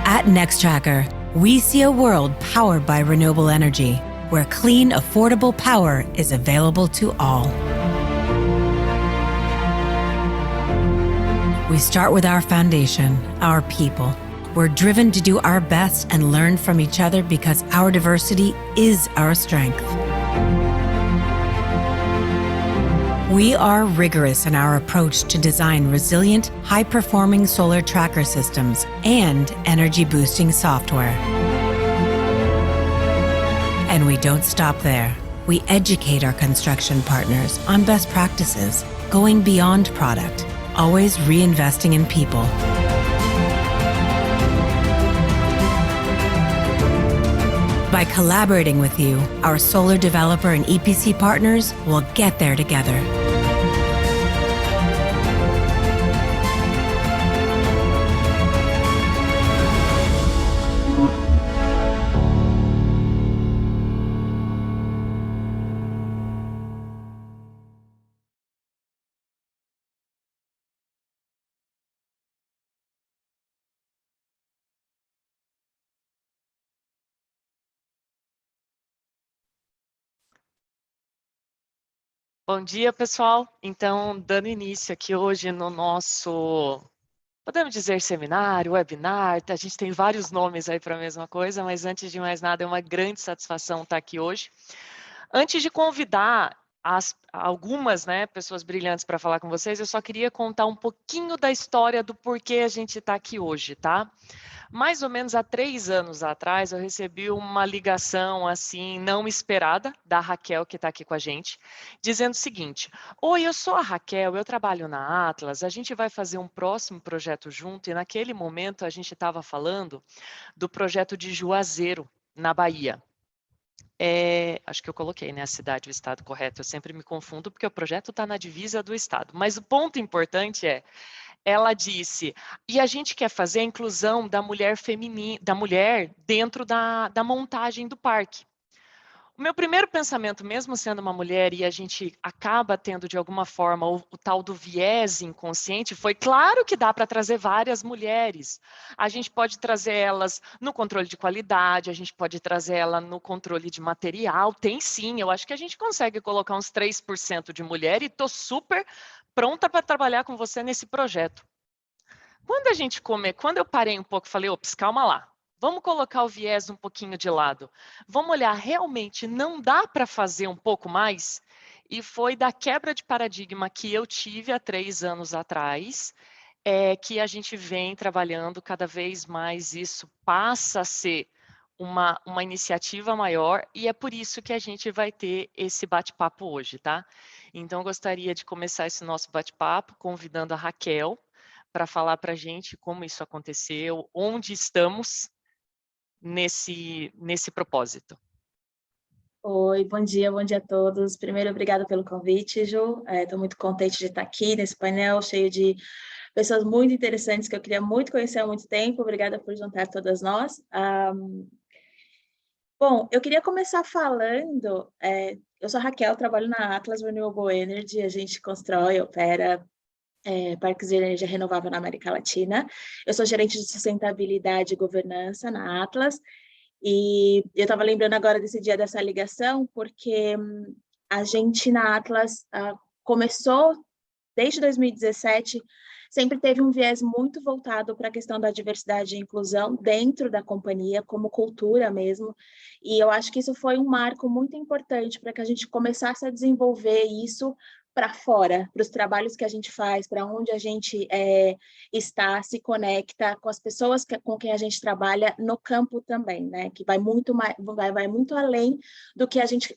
At Nextracker, we see a world powered by renewable energy, where clean, affordable power is available to all. We start with our foundation, our people. We're driven to do our best and learn from each other because our diversity is our strength. We are rigorous in our approach to design resilient, high-performing solar tracker systems and energy-boosting software. And we don't stop there. We educate our construction partners on best practices, going beyond product, always reinvesting in people. By collaborating with you, our solar developer and EPC partners will get there together. Bom dia, pessoal. Então, dando início aqui hoje no nosso, podemos dizer seminário, webinar, a gente tem vários nomes aí para a mesma coisa, mas antes de mais nada, é uma grande satisfação estar aqui hoje. Antes de convidar algumas pessoas brilhantes para falar com vocês, eu só queria contar um pouquinho da história do porquê a gente está aqui hoje, tá? Mais ou menos há 3 anos atrás, eu recebi uma ligação, assim, não esperada, da Raquel, que está aqui com a gente, dizendo o seguinte: oi, eu sou a Raquel, eu trabalho na Atlas, a gente vai fazer um próximo projeto junto, e naquele momento a gente estava falando do projeto de Juazeiro, na Bahia. Acho que eu coloquei, né, a cidade e o estado correto, eu sempre me confundo, porque o projeto está na divisa do estado, mas o ponto importante é, ela disse, e a gente quer fazer a inclusão da mulher feminina, da mulher dentro da montagem do parque. O meu primeiro pensamento, mesmo sendo uma mulher, e a gente acaba tendo de alguma forma o tal do viés inconsciente, foi claro que dá para trazer várias mulheres. A gente pode trazer elas no controle de qualidade, a gente pode trazer ela no controle de material, tem sim, eu acho que a gente consegue colocar uns 3% de mulher e estou super pronta para trabalhar com você nesse projeto. Quando eu parei um pouco, falei, ops, calma lá, vamos colocar o viés um pouquinho de lado, vamos olhar, realmente não dá para fazer um pouco mais? E foi da quebra de paradigma que eu tive há 3 anos atrás, que a gente vem trabalhando cada vez mais, isso passa a ser uma iniciativa maior, e é por isso que a gente vai ter esse bate-papo hoje, tá? Então, eu gostaria de começar esse nosso bate-papo convidando a Raquel para falar para a gente como isso aconteceu, onde estamos nesse propósito. Oi, bom dia a todos. Primeiro, obrigada pelo convite, Ju. Estou muito contente de estar aqui nesse painel cheio de pessoas muito interessantes que eu queria muito conhecer há muito tempo. Obrigada por juntar todas nós. Bom, eu queria começar falando, eu sou a Raquel, trabalho na Atlas Renewable Energy, a gente constrói, opera parques de energia renovável na América Latina. Eu sou gerente de sustentabilidade e governança na Atlas, e eu estava lembrando agora desse dia dessa ligação, porque a gente na Atlas começou, desde 2017, sempre teve um viés muito voltado para a questão da diversidade e inclusão dentro da companhia, como cultura mesmo, e eu acho que isso foi um marco muito importante para que a gente começasse a desenvolver isso para fora, para os trabalhos que a gente faz, para onde a gente está, se conecta com as pessoas com quem a gente trabalha no campo também, né? Que vai muito além do que a gente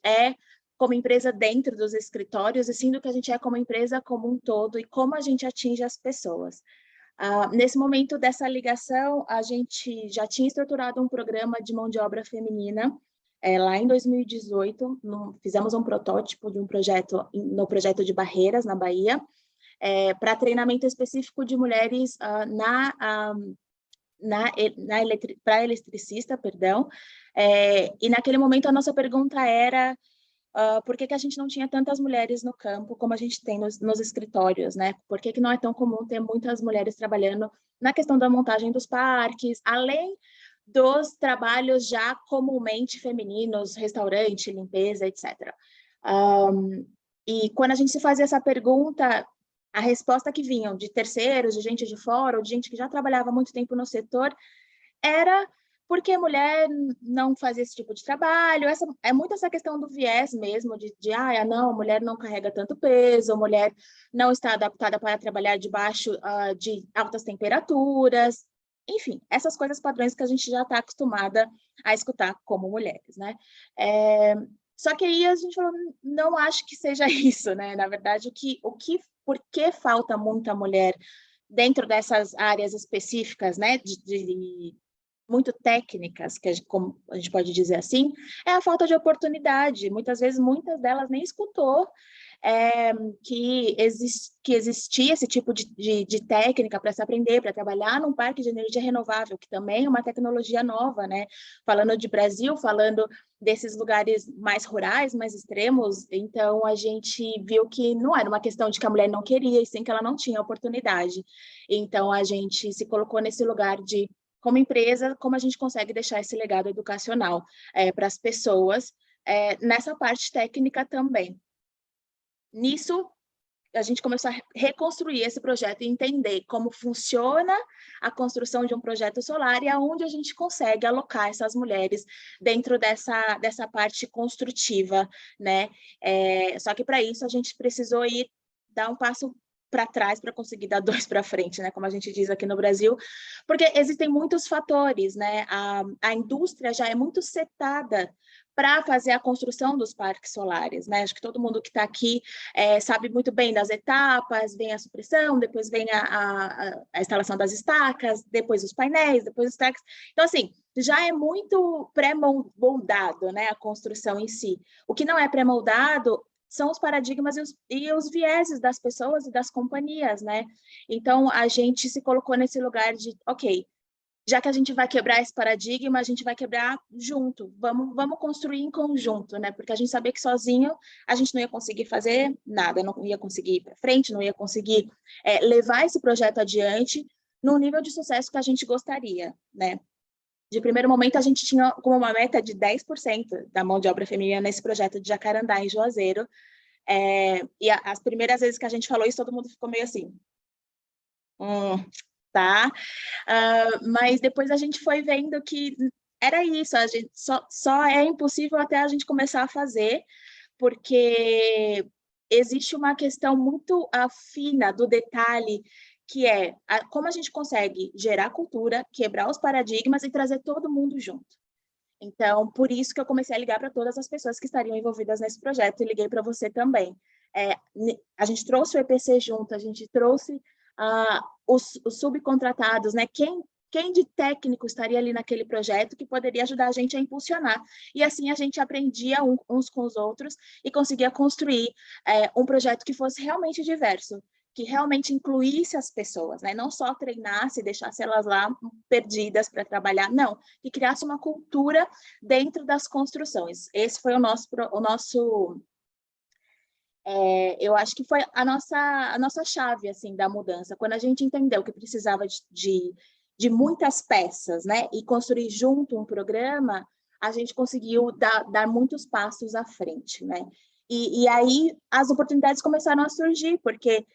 como empresa dentro dos escritórios, e sim do que a gente é como empresa como um todo e como a gente atinge as pessoas. Nesse momento dessa ligação, a gente já tinha estruturado um programa de mão de obra feminina. Lá em 2018, fizemos um protótipo de um projeto, no projeto de Barreiras, na Bahia, para treinamento específico de mulheres para eletricista, perdão, e naquele momento a nossa pergunta era por que a gente não tinha tantas mulheres no campo como a gente tem nos escritórios, né? Por que não é tão comum ter muitas mulheres trabalhando na questão da montagem dos parques, além dos trabalhos já comumente femininos, restaurante, limpeza, etc. E quando a gente se fazia essa pergunta, a resposta que vinham de terceiros, de gente de fora, ou de gente que já trabalhava há muito tempo no setor, era porque a mulher não fazia esse tipo de trabalho. É muito essa questão do viés mesmo, não, a mulher não carrega tanto peso, a mulher não está adaptada para trabalhar debaixo de altas temperaturas. Enfim, essas coisas padrões que a gente já está acostumada a escutar como mulheres, né? Só que aí a gente falou, não acho que seja isso, né? Na verdade, por que falta muita mulher dentro dessas áreas específicas, né? Muito técnicas, como a gente pode dizer assim, é a falta de oportunidade. Muitas vezes, muitas delas nem escutou que existia esse tipo de técnica para se aprender, para trabalhar num parque de energia renovável, que também é uma tecnologia nova, né? Falando de Brasil, falando desses lugares mais rurais, mais extremos, então a gente viu que não era uma questão de que a mulher não queria, e sim que ela não tinha oportunidade. Então a gente se colocou nesse lugar de, como empresa, como a gente consegue deixar esse legado educacional para as pessoas, nessa parte técnica também. Nisso, a gente começou a reconstruir esse projeto e entender como funciona a construção de um projeto solar e aonde a gente consegue alocar essas mulheres dentro dessa parte construtiva, né? Só que para isso a gente precisou dar um passo para trás para conseguir dar dois para frente, né? Como a gente diz aqui no Brasil, porque existem muitos fatores, né? A indústria já é muito setada para fazer a construção dos parques solares, né? Acho que todo mundo que está aqui sabe muito bem das etapas, vem a supressão, depois vem a instalação das estacas, depois os painéis, depois os stacks. Então, assim, já é muito pré-moldado, né, a construção em si. O que não é pré-moldado são os paradigmas e os vieses das pessoas e das companhias, né? Então, a gente se colocou nesse lugar de, ok, já que a gente vai quebrar esse paradigma, a gente vai quebrar junto, vamos construir em conjunto, né? Porque a gente sabia que sozinho a gente não ia conseguir fazer nada, não ia conseguir ir para frente, não ia conseguir levar esse projeto adiante no nível de sucesso que a gente gostaria, né? De primeiro momento, a gente tinha como uma meta de 10% da mão de obra feminina nesse projeto de Jacarandá, em Juazeiro. E as primeiras vezes que a gente falou isso, todo mundo ficou meio assim, tá? Mas depois a gente foi vendo que era isso, a gente só é impossível até a gente começar a fazer, porque existe uma questão muito fina do detalhe, que é como a gente consegue gerar cultura, quebrar os paradigmas e trazer todo mundo junto. Então, por isso que eu comecei a ligar para todas as pessoas que estariam envolvidas nesse projeto, e liguei para você também. A gente trouxe o EPC junto, a gente trouxe os subcontratados, né? Quem de técnico estaria ali naquele projeto que poderia ajudar a gente a impulsionar. E assim a gente aprendia uns com os outros e conseguia construir um projeto que fosse realmente diverso, que realmente incluísse as pessoas, né? Não só treinasse e deixasse elas lá perdidas para trabalhar, não, que criasse uma cultura dentro das construções. Esse foi o nosso eu acho que foi a nossa chave, assim, da mudança. Quando a gente entendeu que precisava de muitas peças, né, e construir junto um programa, a gente conseguiu dar muitos passos à frente, né? E aí as oportunidades começaram a surgir, porque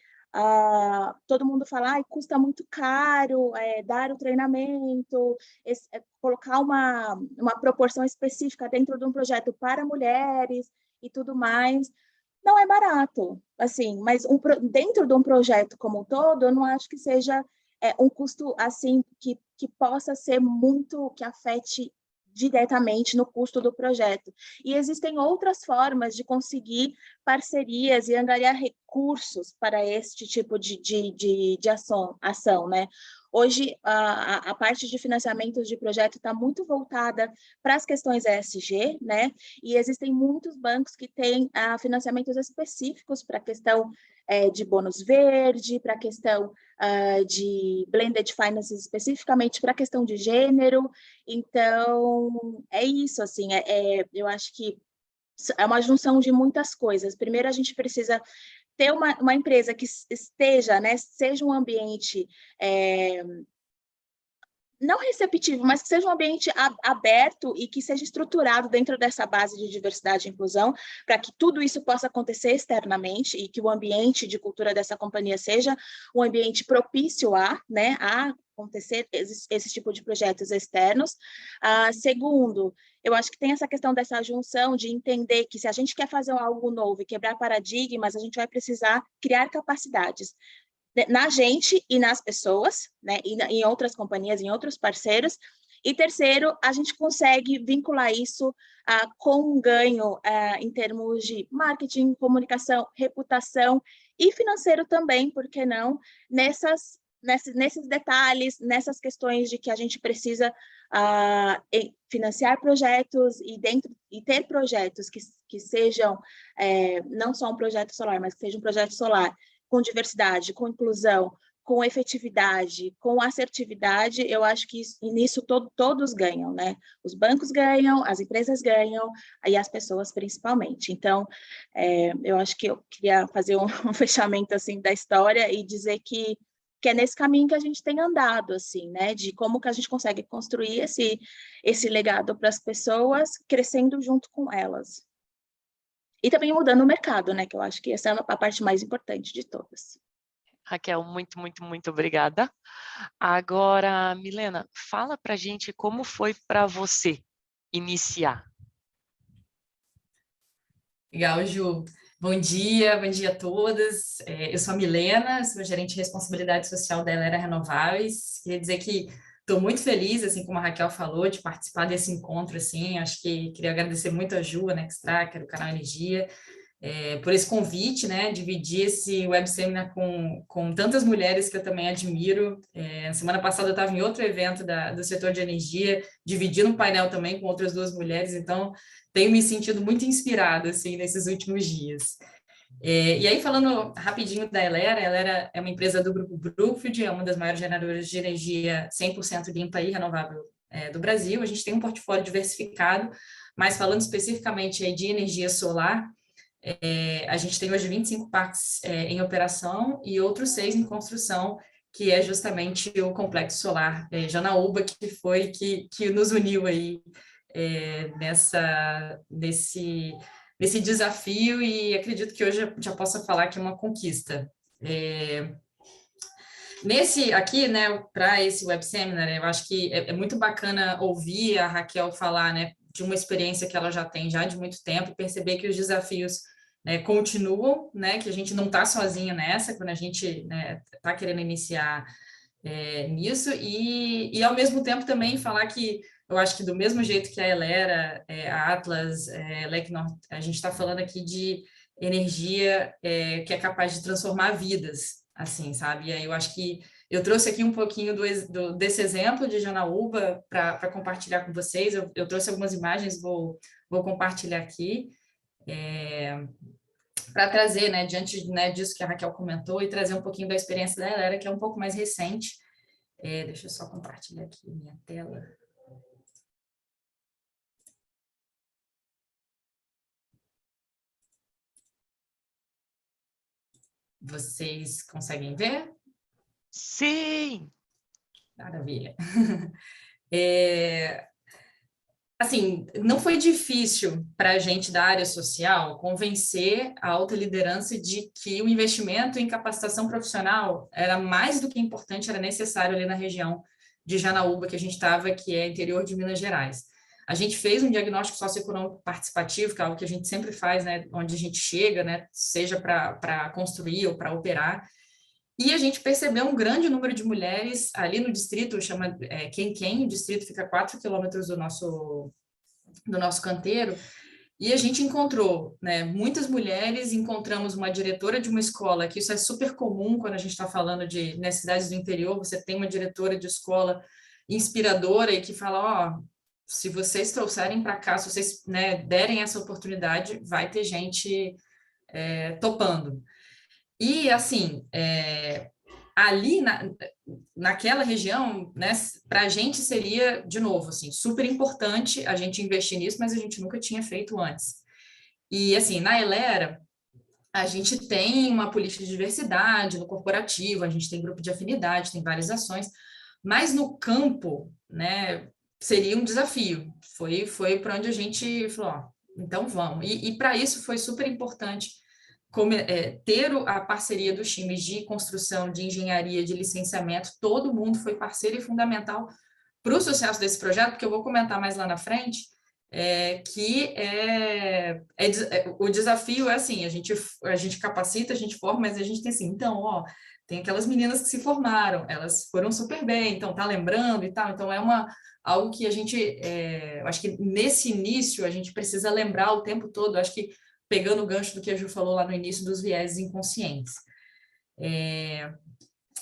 todo mundo fala, custa muito caro dar o treinamento, colocar uma proporção específica dentro de um projeto para mulheres e tudo mais. Não é barato, assim, mas dentro de um projeto como um todo, eu não acho que seja um custo assim que possa ser muito, que afete diretamente no custo do projeto. E existem outras formas de conseguir parcerias e angariar recursos para este tipo de ação, né? Hoje, a parte de financiamentos de projeto está muito voltada para as questões ESG, né? E existem muitos bancos que têm financiamentos específicos para a questão de bônus verde, para a questão de blended finance, especificamente para a questão de gênero. Então, é isso, assim, eu acho que é uma junção de muitas coisas. Primeiro, a gente precisa ter uma empresa que esteja, né, seja um ambiente não receptivo, mas que seja um ambiente aberto e que seja estruturado dentro dessa base de diversidade e inclusão, para que tudo isso possa acontecer externamente e que o ambiente de cultura dessa companhia seja um ambiente propício né, a acontecer esse tipo de projetos externos. Segundo, eu acho que tem essa questão dessa junção de entender que se a gente quer fazer algo novo e quebrar paradigmas, a gente vai precisar criar capacidades na gente e nas pessoas, né, e em outras companhias, em outros parceiros. E terceiro, a gente consegue vincular isso com um ganho em termos de marketing, comunicação, reputação e financeiro também, por que não, nesses detalhes, nessas questões de que a gente precisa financiar projetos e ter projetos que sejam não só um projeto solar, mas que seja um projeto solar com diversidade, com inclusão, com efetividade, com assertividade. Eu acho que nisso todos ganham, né? Os bancos ganham, as empresas ganham, e as pessoas principalmente. Então, eu acho que eu queria fazer um fechamento assim da história e dizer que é nesse caminho que a gente tem andado, assim, né? De como que a gente consegue construir esse legado para as pessoas, crescendo junto com elas. E também mudando o mercado, né? Que eu acho que essa é a parte mais importante de todas. Raquel, muito, muito, muito obrigada. Agora, Milena, fala pra gente como foi para você iniciar. Legal, Ju. Bom dia a todas. Eu sou a Milena, sou gerente de responsabilidade social da Elera Renováveis. Queria dizer que estou muito feliz, assim como a Raquel falou, de participar desse encontro, assim. Acho que queria agradecer muito a Ju, a Nextracker, o Canal Energia, por esse convite, né, dividir esse web seminar com tantas mulheres que eu também admiro. Semana passada eu estava em outro evento do setor de energia, dividindo um painel também com outras duas mulheres, então tenho me sentido muito inspirada, assim, nesses últimos dias. E aí, falando rapidinho da Elera, a Elera é uma empresa do Grupo Brookfield, é uma das maiores geradoras de energia 100% limpa e renovável do Brasil. A gente tem um portfólio diversificado, mas falando especificamente de energia solar, a gente tem hoje 25 parques em operação e outros 6 em construção, que é justamente o Complexo Solar Janaúba, que foi que nos uniu aí nesse desafio, e acredito que hoje já possa falar que é uma conquista. Nesse aqui, né, para esse web seminar, eu acho que é muito bacana ouvir a Raquel falar, né, de uma experiência que ela já tem de muito tempo, perceber que os desafios continuam, né, que a gente não está sozinha nessa, quando a gente está querendo iniciar nisso, e ao mesmo tempo também falar que eu acho que do mesmo jeito que a Elera, a Atlas, a gente está falando aqui de energia que é capaz de transformar vidas, assim, sabe? E aí eu acho que eu trouxe aqui um pouquinho desse exemplo de Janaúba para compartilhar com vocês. Eu trouxe algumas imagens, vou compartilhar aqui, para trazer, né, diante disso que a Raquel comentou, e trazer um pouquinho da experiência da Elera, que é um pouco mais recente. Deixa eu só compartilhar aqui minha tela. Vocês conseguem ver? Sim! Maravilha. Assim, não foi difícil para a gente da área social convencer a alta liderança de que o investimento em capacitação profissional era mais do que importante, era necessário ali na região de Janaúba, que a gente estava, que é interior de Minas Gerais. A gente fez um diagnóstico socioeconômico participativo, que é algo que a gente sempre faz, né, onde a gente chega, né, seja para construir ou para operar, e a gente percebeu um grande número de mulheres ali no distrito, chama Quem, o distrito fica a 4 quilômetros do nosso canteiro, e a gente encontrou, né, muitas mulheres, encontramos uma diretora de uma escola, que isso é super comum quando a gente está falando de cidades do interior, você tem uma diretora de escola inspiradora e que fala, se vocês trouxerem para cá, se vocês, né, derem essa oportunidade, vai ter gente topando. E, assim, ali naquela região, né, para a gente seria, de novo, assim, super importante a gente investir nisso, mas a gente nunca tinha feito antes. E, assim, na Elera, a gente tem uma política de diversidade no corporativo, a gente tem grupo de afinidade, tem várias ações, mas no campo, né, seria um desafio. Foi para onde a gente falou, ó, então vamos. E para isso foi super importante ter a parceria dos times de construção, de engenharia, de licenciamento, todo mundo foi parceiro e fundamental para o sucesso desse projeto, porque eu vou comentar mais lá na frente, o desafio é assim, a gente capacita, a gente forma, mas a gente tem assim, então, ó, tem aquelas meninas que se formaram, elas foram super bem, então tá lembrando e tal, então algo que a gente, eu acho que nesse início a gente precisa lembrar o tempo todo, acho que pegando o gancho do que a Ju falou lá no início dos vieses inconscientes.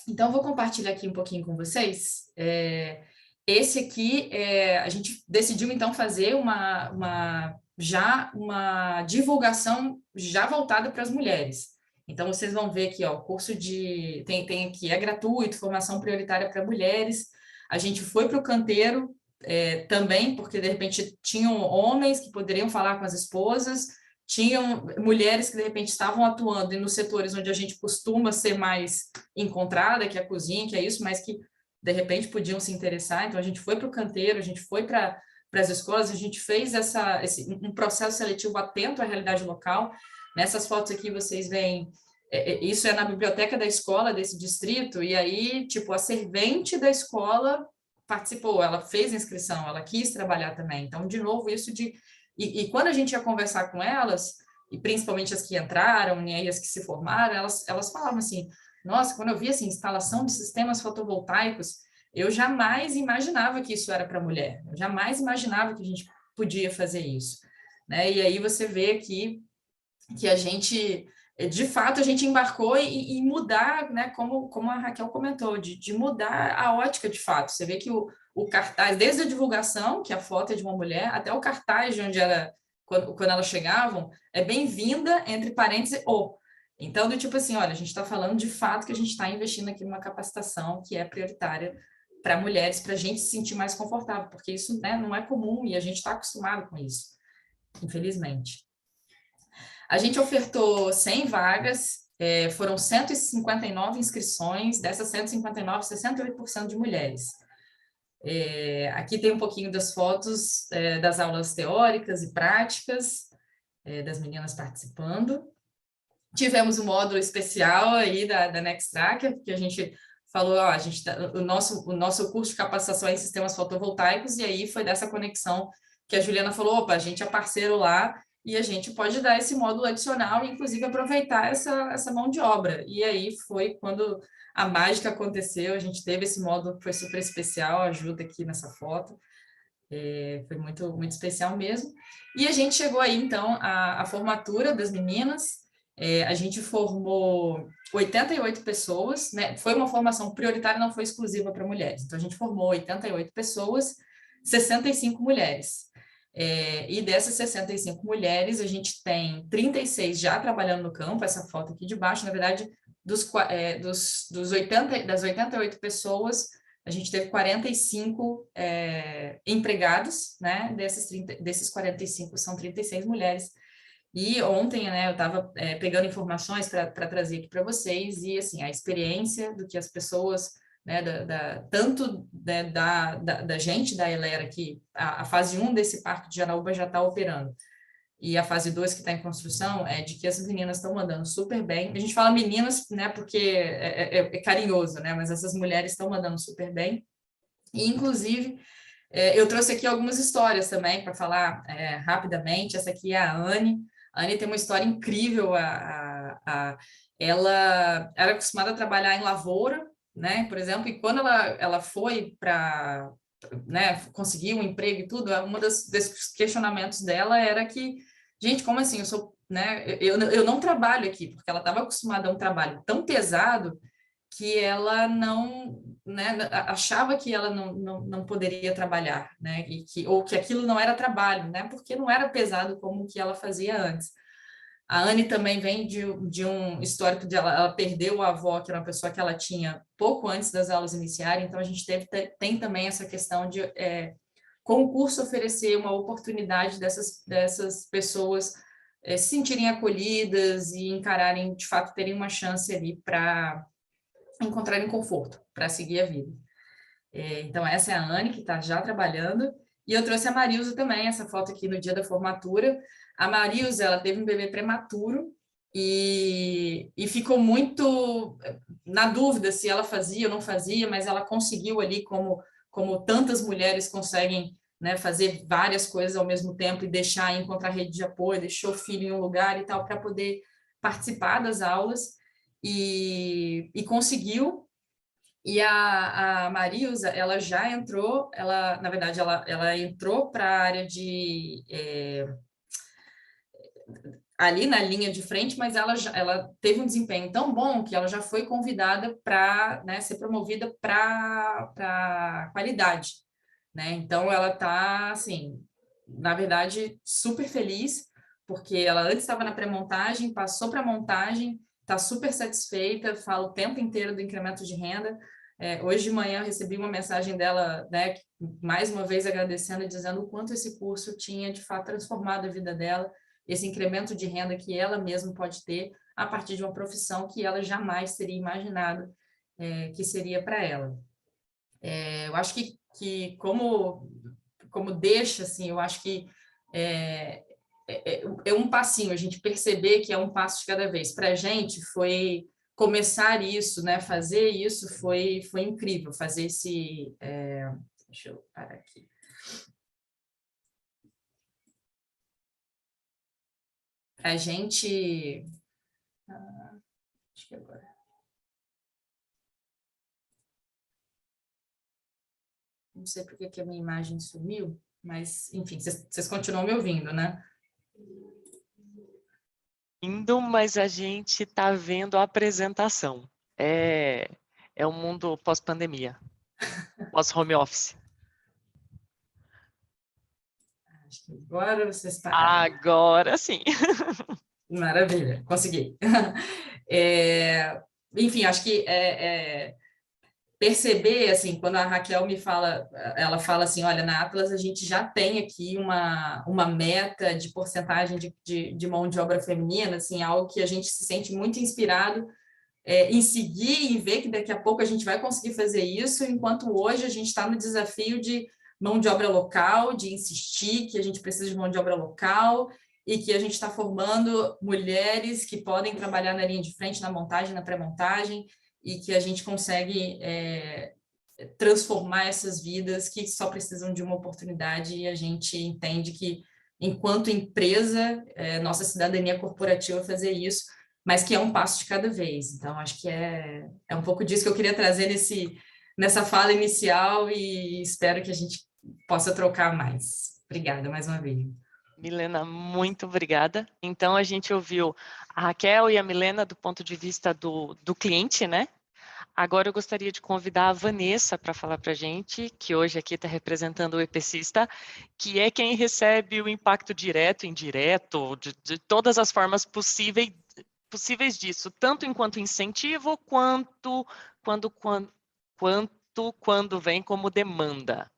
Então, eu vou compartilhar aqui um pouquinho com vocês. Esse aqui, a gente decidiu, então, fazer uma divulgação já voltada para as mulheres. Então, vocês vão ver aqui, ó, o curso tem aqui, é gratuito, formação prioritária para mulheres. A gente foi para o canteiro também, porque, de repente, tinham homens que poderiam falar com as esposas, tinham mulheres que, de repente, estavam atuando nos setores onde a gente costuma ser mais encontrada, que é a cozinha, que é isso, mas que, de repente, podiam se interessar. Então, a gente foi para o canteiro, a gente foi para as escolas, a gente fez um processo seletivo atento à realidade local. Nessas fotos aqui, vocês veem, isso é na biblioteca da escola desse distrito, e aí, tipo, a servente da escola participou, ela fez a inscrição, ela quis trabalhar também. Então, de novo, isso de... E quando a gente ia conversar com elas, e principalmente as que entraram, e aí as que se formaram, elas falavam assim, nossa, quando eu vi assim, instalação de sistemas fotovoltaicos, eu jamais imaginava que isso era para mulher, eu jamais imaginava que a gente podia fazer isso, né? E aí você vê aqui que a gente, de fato, a gente embarcou e mudar, né? Como a Raquel comentou, de mudar a ótica de fato. Você vê que o cartaz, desde a divulgação, que a foto é de uma mulher, até o cartaz de onde ela, quando elas chegavam, é bem-vinda, entre parênteses, ou. Então, do tipo assim, olha, a gente está falando de fato que a gente está investindo aqui numa capacitação que é prioritária para mulheres, para a gente se sentir mais confortável, porque isso, né, não é comum e a gente está acostumado com isso, infelizmente. A gente ofertou 100 vagas, foram 159 inscrições, dessas 159, 68% de mulheres. Aqui tem um pouquinho das fotos das aulas teóricas e práticas, das meninas participando. Tivemos um módulo especial aí da Next Tracker, porque a gente falou, ó, o nosso curso de capacitação em sistemas fotovoltaicos, e aí foi dessa conexão que a Juliana falou, opa, a gente é parceiro lá, e a gente pode dar esse módulo adicional e, inclusive, aproveitar essa mão de obra. E aí foi quando a mágica aconteceu, a gente teve esse módulo que foi super especial, ajuda aqui nessa foto, foi muito, muito especial mesmo. E a gente chegou aí, então, à formatura das meninas, a gente formou 88 pessoas, né? Foi uma formação prioritária, não foi exclusiva para mulheres. Então, a gente formou 88 pessoas, 65 mulheres. E dessas 65 mulheres, a gente tem 36 já trabalhando no campo, essa foto aqui de baixo, na verdade, das 88 pessoas, a gente teve 45 empregados, né? Desses 45 são 36 mulheres. E ontem, né, eu estava pegando informações para trazer aqui para vocês, e assim, a experiência do que as pessoas, né, tanto né, da gente da Elera, que a fase 1 desse parque de Janaúba já está operando, e a fase 2 que está em construção, é de que essas meninas estão mandando super bem. A gente fala meninas, né, porque é carinhoso, né, mas essas mulheres estão mandando super bem. E, inclusive, eu trouxe aqui algumas histórias também para falar rapidamente. Essa aqui é a Anne. A Anne tem uma história incrível. Ela era acostumada a trabalhar em lavoura, né, por exemplo, e quando ela foi para, né, conseguir um emprego e tudo, desses questionamentos dela era que, gente, como assim? Eu não trabalho aqui, porque ela estava acostumada a um trabalho tão pesado que ela não, né, achava que ela não poderia trabalhar, né, ou que aquilo não era trabalho, né, porque não era pesado como o que ela fazia antes. A Anne também vem de um histórico de ela perdeu o avó, que era uma pessoa que ela tinha pouco antes das aulas iniciarem, então a gente tem também essa questão de com o curso oferecer uma oportunidade dessas pessoas se sentirem acolhidas e encararem, de fato, terem uma chance ali para encontrarem conforto, para seguir a vida. Então, essa é a Anne, que está já trabalhando, e eu trouxe a Marilza também, essa foto aqui no dia da formatura. A Marilza, ela teve um bebê prematuro e ficou muito na dúvida se ela fazia ou não fazia, mas ela conseguiu ali, como tantas mulheres conseguem, né, fazer várias coisas ao mesmo tempo e encontrar rede de apoio, deixou o filho em um lugar e tal, para poder participar das aulas, e conseguiu. E a Marilza, ela já entrou, na verdade, ela entrou para a área de... ali na linha de frente, mas ela teve um desempenho tão bom que ela já foi convidada para, né, ser promovida para qualidade, né? Então, ela está, assim, na verdade, super feliz, porque ela antes estava na pré-montagem, passou para a montagem, está super satisfeita, fala o tempo inteiro do incremento de renda. Hoje de manhã eu recebi uma mensagem dela, né, mais uma vez agradecendo e dizendo o quanto esse curso tinha, de fato, transformado a vida dela, esse incremento de renda que ela mesma pode ter a partir de uma profissão que ela jamais teria imaginado que seria para ela. Eu acho que como deixa, assim, eu acho que é um passinho, a gente perceber que é um passo de cada vez. Para a gente foi começar isso, né? Fazer isso foi incrível, fazer esse... deixa eu parar aqui. A gente... acho que agora... Não sei por que a minha imagem sumiu, mas, enfim, vocês continuam me ouvindo, né? Mas a gente está vendo a apresentação. É um mundo pós-pandemia, pós-home office. Acho que agora vocês pararam. Agora sim. Maravilha, consegui. Enfim, acho que perceber, assim, quando a Raquel me fala, ela fala assim, olha, na Atlas a gente já tem aqui uma meta de porcentagem de mão de obra feminina, assim, algo que a gente se sente muito inspirado em seguir e ver que daqui a pouco a gente vai conseguir fazer isso, enquanto hoje a gente está no desafio de mão de obra local, de insistir que a gente precisa de mão de obra local e que a gente está formando mulheres que podem trabalhar na linha de frente, na montagem, na pré-montagem, e que a gente consegue transformar essas vidas que só precisam de uma oportunidade, e a gente entende que, enquanto empresa, nossa cidadania corporativa fazer isso, mas que é um passo de cada vez. Então, acho que é um pouco disso que eu queria trazer nessa fala inicial, e espero que a gente possa trocar mais. Obrigada mais uma vez. Milena, muito obrigada. Então, a gente ouviu a Raquel e a Milena do ponto de vista do cliente, né? Agora eu gostaria de convidar a Vanessa para falar para a gente, que hoje aqui está representando o EPCista, que é quem recebe o impacto direto, indireto, de todas as formas possíveis disso, tanto enquanto incentivo, quanto quando vem como demanda.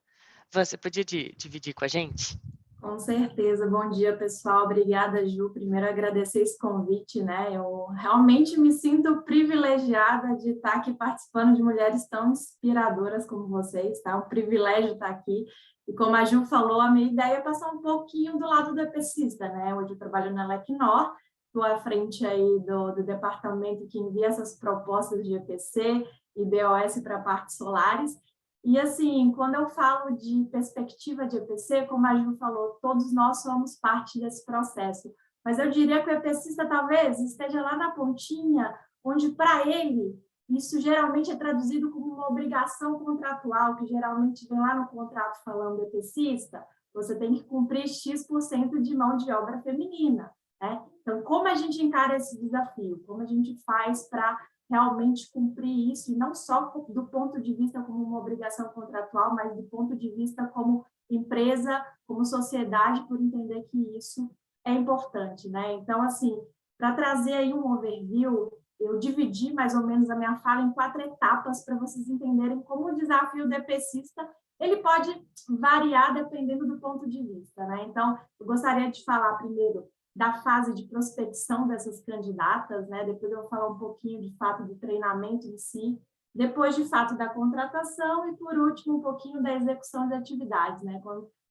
Você podia dividir com a gente? Com certeza. Bom dia, pessoal. Obrigada, Ju. Primeiro, agradecer esse convite, né? Eu realmente me sinto privilegiada de estar aqui participando de mulheres tão inspiradoras como vocês, tá? Um privilégio estar aqui. E como a Ju falou, a minha ideia é passar um pouquinho do lado do EPCista, né? Hoje eu trabalho na Lecnor, estou à frente aí do departamento que envia essas propostas de EPC e BOS para parques solares. E, assim, quando eu falo de perspectiva de EPC, como a Ju falou, todos nós somos parte desse processo. Mas eu diria que o EPCista talvez esteja lá na pontinha, onde, para ele, isso geralmente é traduzido como uma obrigação contratual, que geralmente vem lá no contrato falando EPCista, você tem que cumprir X% de mão de obra feminina, né? Então, como a gente encara esse desafio? Como a gente faz para realmente cumprir isso, e não só do ponto de vista como uma obrigação contratual, mas do ponto de vista como empresa, como sociedade, por entender que isso é importante, né? Então, assim, Para trazer aí um overview, eu dividi mais ou menos a minha fala em 4 etapas para vocês entenderem como o desafio do EPCista ele pode variar dependendo do ponto de vista, né? Então, eu gostaria de falar primeiro da fase de prospecção dessas candidatas, né? Depois eu vou falar um pouquinho de fato do treinamento em si, depois de fato da contratação e, por último, um pouquinho da execução de atividades, né?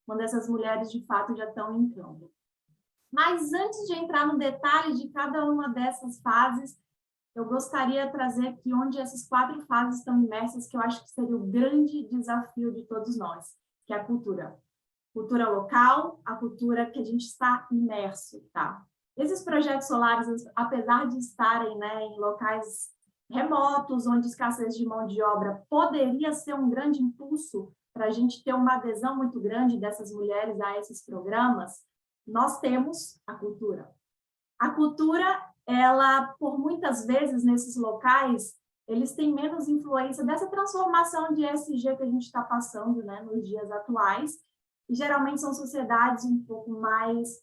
Quando essas mulheres de fato já estão em campo. Mas antes de entrar no detalhe de cada uma dessas fases, eu gostaria de trazer aqui onde essas 4 fases estão imersas, que eu acho que seria o grande desafio de todos nós, que é a cultura. Cultura local, a cultura que a gente está imerso, tá? Esses projetos solares, apesar de estarem, né, em locais remotos, onde escassez de mão de obra poderia ser um grande impulso para a gente ter uma adesão muito grande dessas mulheres a esses programas, nós temos a cultura. A cultura, ela, por muitas vezes, nesses locais, eles têm menos influência dessa transformação de ESG que a gente está passando, né, nos dias atuais, e geralmente são sociedades um pouco mais,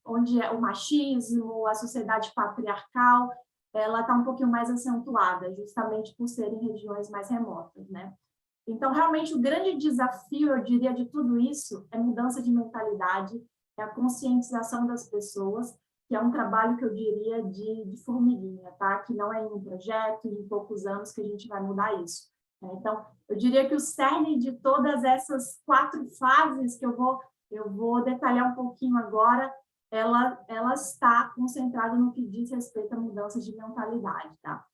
onde é o machismo, a sociedade patriarcal, ela está um pouquinho mais acentuada, justamente por serem regiões mais remotas, né? Então, realmente, o grande desafio, eu diria, de tudo isso é mudança de mentalidade, é a conscientização das pessoas, que é um trabalho que eu diria de formiguinha, tá? Que não é em um projeto, em poucos anos que a gente vai mudar isso. Então, eu diria que o cerne de todas essas 4 fases que eu vou detalhar um pouquinho agora, ela está concentrada no que diz respeito à mudança de mentalidade, tá?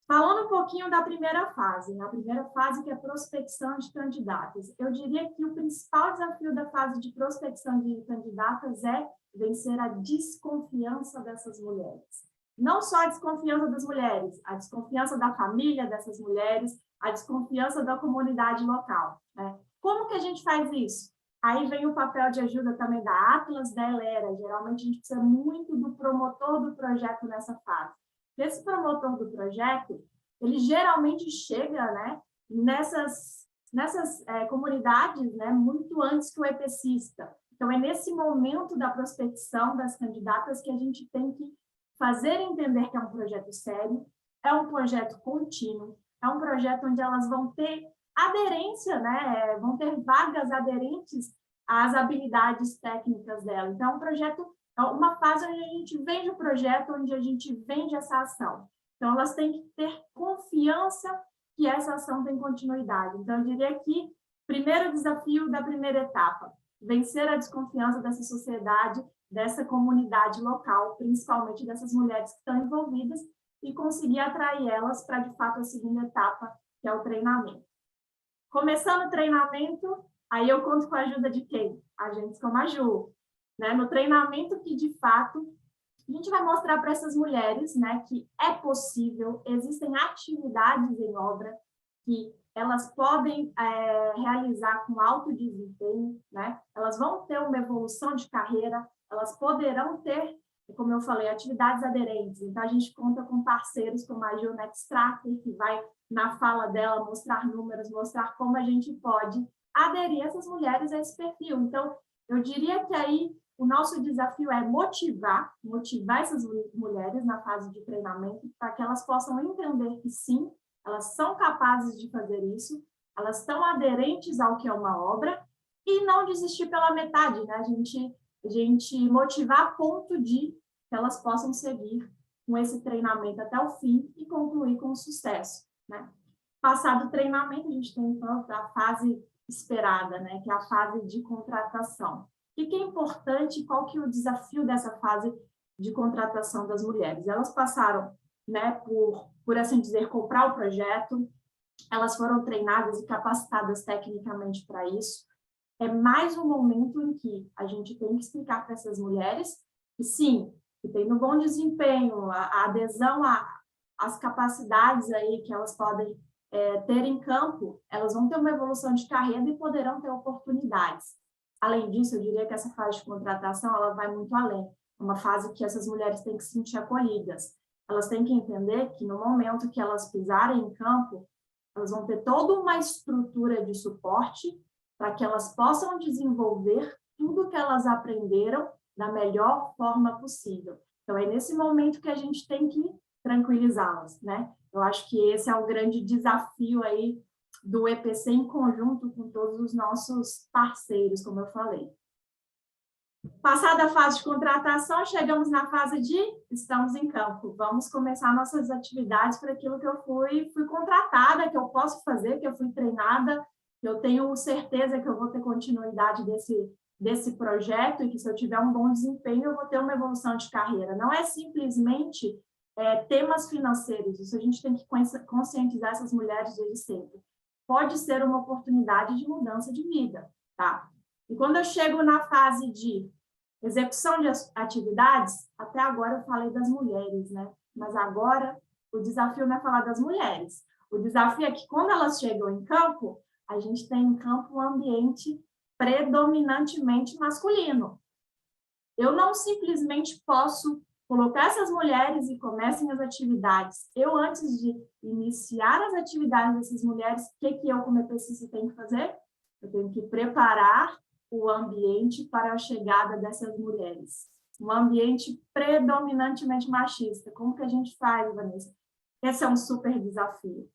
Falando um pouquinho da primeira fase, a primeira fase que é prospecção de candidatas. Eu diria que o principal desafio da fase de prospecção de candidatas é vencer a desconfiança dessas mulheres. Não só a desconfiança das mulheres, a desconfiança da família dessas mulheres, a desconfiança da comunidade local, né? Como que a gente faz isso? Aí vem o papel de ajuda também da Atlas, da Elera. Geralmente a gente precisa muito do promotor do projeto nessa fase. Esse promotor do projeto, ele geralmente chega, né, nessas comunidades, né, muito antes que o EPCista. Então, é nesse momento da prospecção das candidatas que a gente tem que fazer entender que é um projeto sério, é um projeto contínuo, é um projeto onde elas vão ter aderência, né, vão ter vagas aderentes às habilidades técnicas dela. Então, é um projeto, é uma fase onde a gente vende o projeto, onde a gente vende essa ação. Então, elas têm que ter confiança que essa ação tem continuidade. Então, eu diria que primeiro desafio da primeira etapa, vencer a desconfiança dessa sociedade, dessa comunidade local, principalmente dessas mulheres que estão envolvidas, e conseguir atrair elas para, de fato, a segunda etapa, que é o treinamento. Começando o treinamento, aí eu conto com a ajuda de quem? Agentes como a Ju, né? No treinamento que, de fato, a gente vai mostrar para essas mulheres, né, que é possível, existem atividades em obra que elas podem realizar com alto desempenho, né? Elas vão ter uma evolução de carreira, elas poderão ter, como eu falei, atividades aderentes. Então, a gente conta com parceiros como a Geonex Tracker, que vai, na fala dela, mostrar números, mostrar como a gente pode aderir essas mulheres a esse perfil. Então, eu diria que aí o nosso desafio é motivar essas mulheres na fase de treinamento para que elas possam entender que sim, elas são capazes de fazer isso, elas estão aderentes ao que é uma obra e não desistir pela metade, né? A gente motivar a ponto de que elas possam seguir com esse treinamento até o fim e concluir com sucesso, né? Passado o treinamento, a gente tem então a fase esperada, né? Que é a fase de contratação. O que é importante, qual que é o desafio dessa fase de contratação das mulheres? Elas passaram, né, por assim dizer, comprar o projeto, elas foram treinadas e capacitadas tecnicamente para isso. É mais um momento em que a gente tem que explicar para essas mulheres que sim, que tem um bom desempenho, a adesão às capacidades aí que elas podem ter em campo, elas vão ter uma evolução de carreira e poderão ter oportunidades. Além disso, eu diria que essa fase de contratação ela vai muito além. É uma fase que essas mulheres têm que se sentir acolhidas. Elas têm que entender que no momento que elas pisarem em campo, elas vão ter toda uma estrutura de suporte para que elas possam desenvolver tudo que elas aprenderam da melhor forma possível. Então, é nesse momento que a gente tem que tranquilizá-las, né? Eu acho que esse é o grande desafio aí do EPC em conjunto com todos os nossos parceiros, como eu falei. Passada a fase de contratação, chegamos na fase de estamos em campo. Vamos começar nossas atividades para aquilo que eu fui contratada, que eu posso fazer, que eu fui treinada, que eu tenho certeza que eu vou ter continuidade desse projeto e que se eu tiver um bom desempenho, eu vou ter uma evolução de carreira. Não é simplesmente temas financeiros, isso a gente tem que conscientizar essas mulheres desde sempre. Pode ser uma oportunidade de mudança de vida, tá? E quando eu chego na fase de execução de atividades, até agora eu falei das mulheres, né? Mas agora o desafio não é falar das mulheres. O desafio é que quando elas chegam em campo, a gente tem em campo um ambiente predominantemente masculino. Eu não simplesmente posso colocar essas mulheres e comecem as atividades. Eu, antes de iniciar as atividades dessas mulheres, o que eu, como EPCista, tenho que fazer? Eu tenho que preparar o ambiente para a chegada dessas mulheres. Um ambiente predominantemente machista. Como que a gente faz, Vanessa? Esse é um super desafio.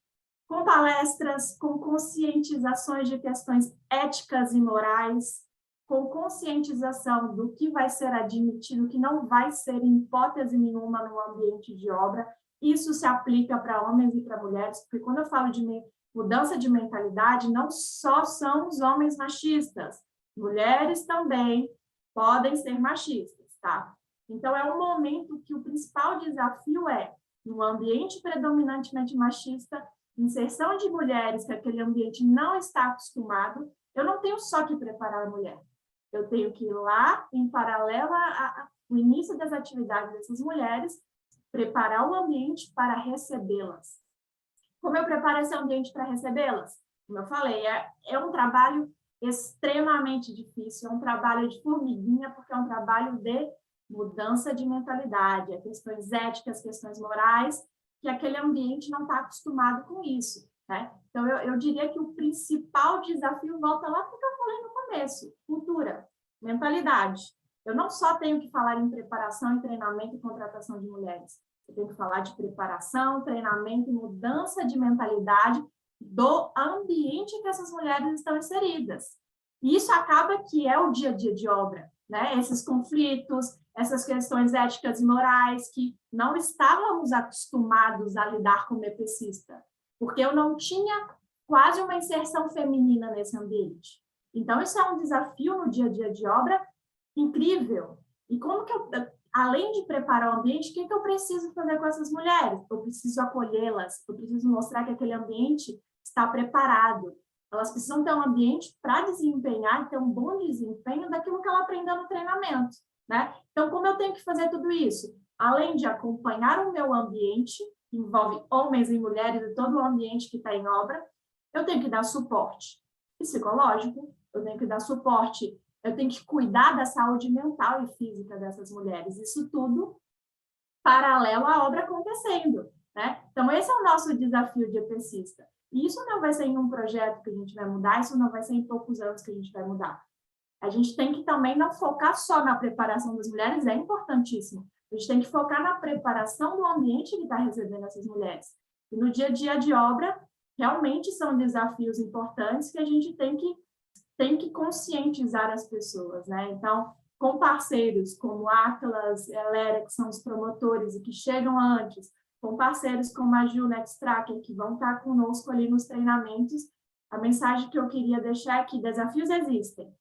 Com palestras, com conscientizações de questões éticas e morais, com conscientização do que vai ser admitido, que não vai ser em hipótese nenhuma no ambiente de obra. Isso se aplica para homens e para mulheres, porque quando eu falo de mudança de mentalidade, não só são os homens machistas, mulheres também podem ser machistas, tá? Então, é um momento que o principal desafio é, num ambiente predominantemente machista, inserção de mulheres que aquele ambiente não está acostumado. Eu não tenho só que preparar a mulher. Eu tenho que ir lá, em paralelo ao início das atividades dessas mulheres, preparar o ambiente para recebê-las. Como eu preparo esse ambiente para recebê-las? Como eu falei, é um trabalho extremamente difícil, é um trabalho de formiguinha, porque é um trabalho de mudança de mentalidade, questões éticas, questões morais, que aquele ambiente não está acostumado com isso, né? Então, eu diria que o principal desafio volta lá para o que eu falei no começo, cultura, mentalidade. Eu não só tenho que falar em preparação, em treinamento e contratação de mulheres, eu tenho que falar de preparação, treinamento e mudança de mentalidade do ambiente em que essas mulheres estão inseridas. E isso acaba que é o dia a dia de obra, né? Esses conflitos, essas questões éticas e morais que não estávamos acostumados a lidar como EPCista, porque eu não tinha quase uma inserção feminina nesse ambiente. Então, isso é um desafio no dia a dia de obra incrível. E como que eu, além de preparar o ambiente, o que eu preciso fazer com essas mulheres? Eu preciso acolhê-las, eu preciso mostrar que aquele ambiente está preparado. Elas precisam ter um ambiente para desempenhar e ter um bom desempenho daquilo que ela aprendeu no treinamento, né? Então, como eu tenho que fazer tudo isso? Além de acompanhar o meu ambiente, que envolve homens e mulheres e todo o ambiente que está em obra, eu tenho que dar suporte psicológico, eu tenho que dar suporte, eu tenho que cuidar da saúde mental e física dessas mulheres. Isso tudo paralelo à obra acontecendo, né? Então, esse é o nosso desafio de EPCista. E isso não vai ser em um projeto que a gente vai mudar, isso não vai ser em poucos anos que a gente vai mudar. A gente tem que também não focar só na preparação das mulheres, é importantíssimo. A gente tem que focar na preparação do ambiente que está recebendo essas mulheres. E no dia a dia de obra, realmente são desafios importantes que a gente tem que conscientizar as pessoas, né? Então, com parceiros como Atlas, Elera, que são os promotores e que chegam antes, com parceiros como a Ju Nextracker, que vão estar conosco ali nos treinamentos, a mensagem que eu queria deixar é que desafios existem,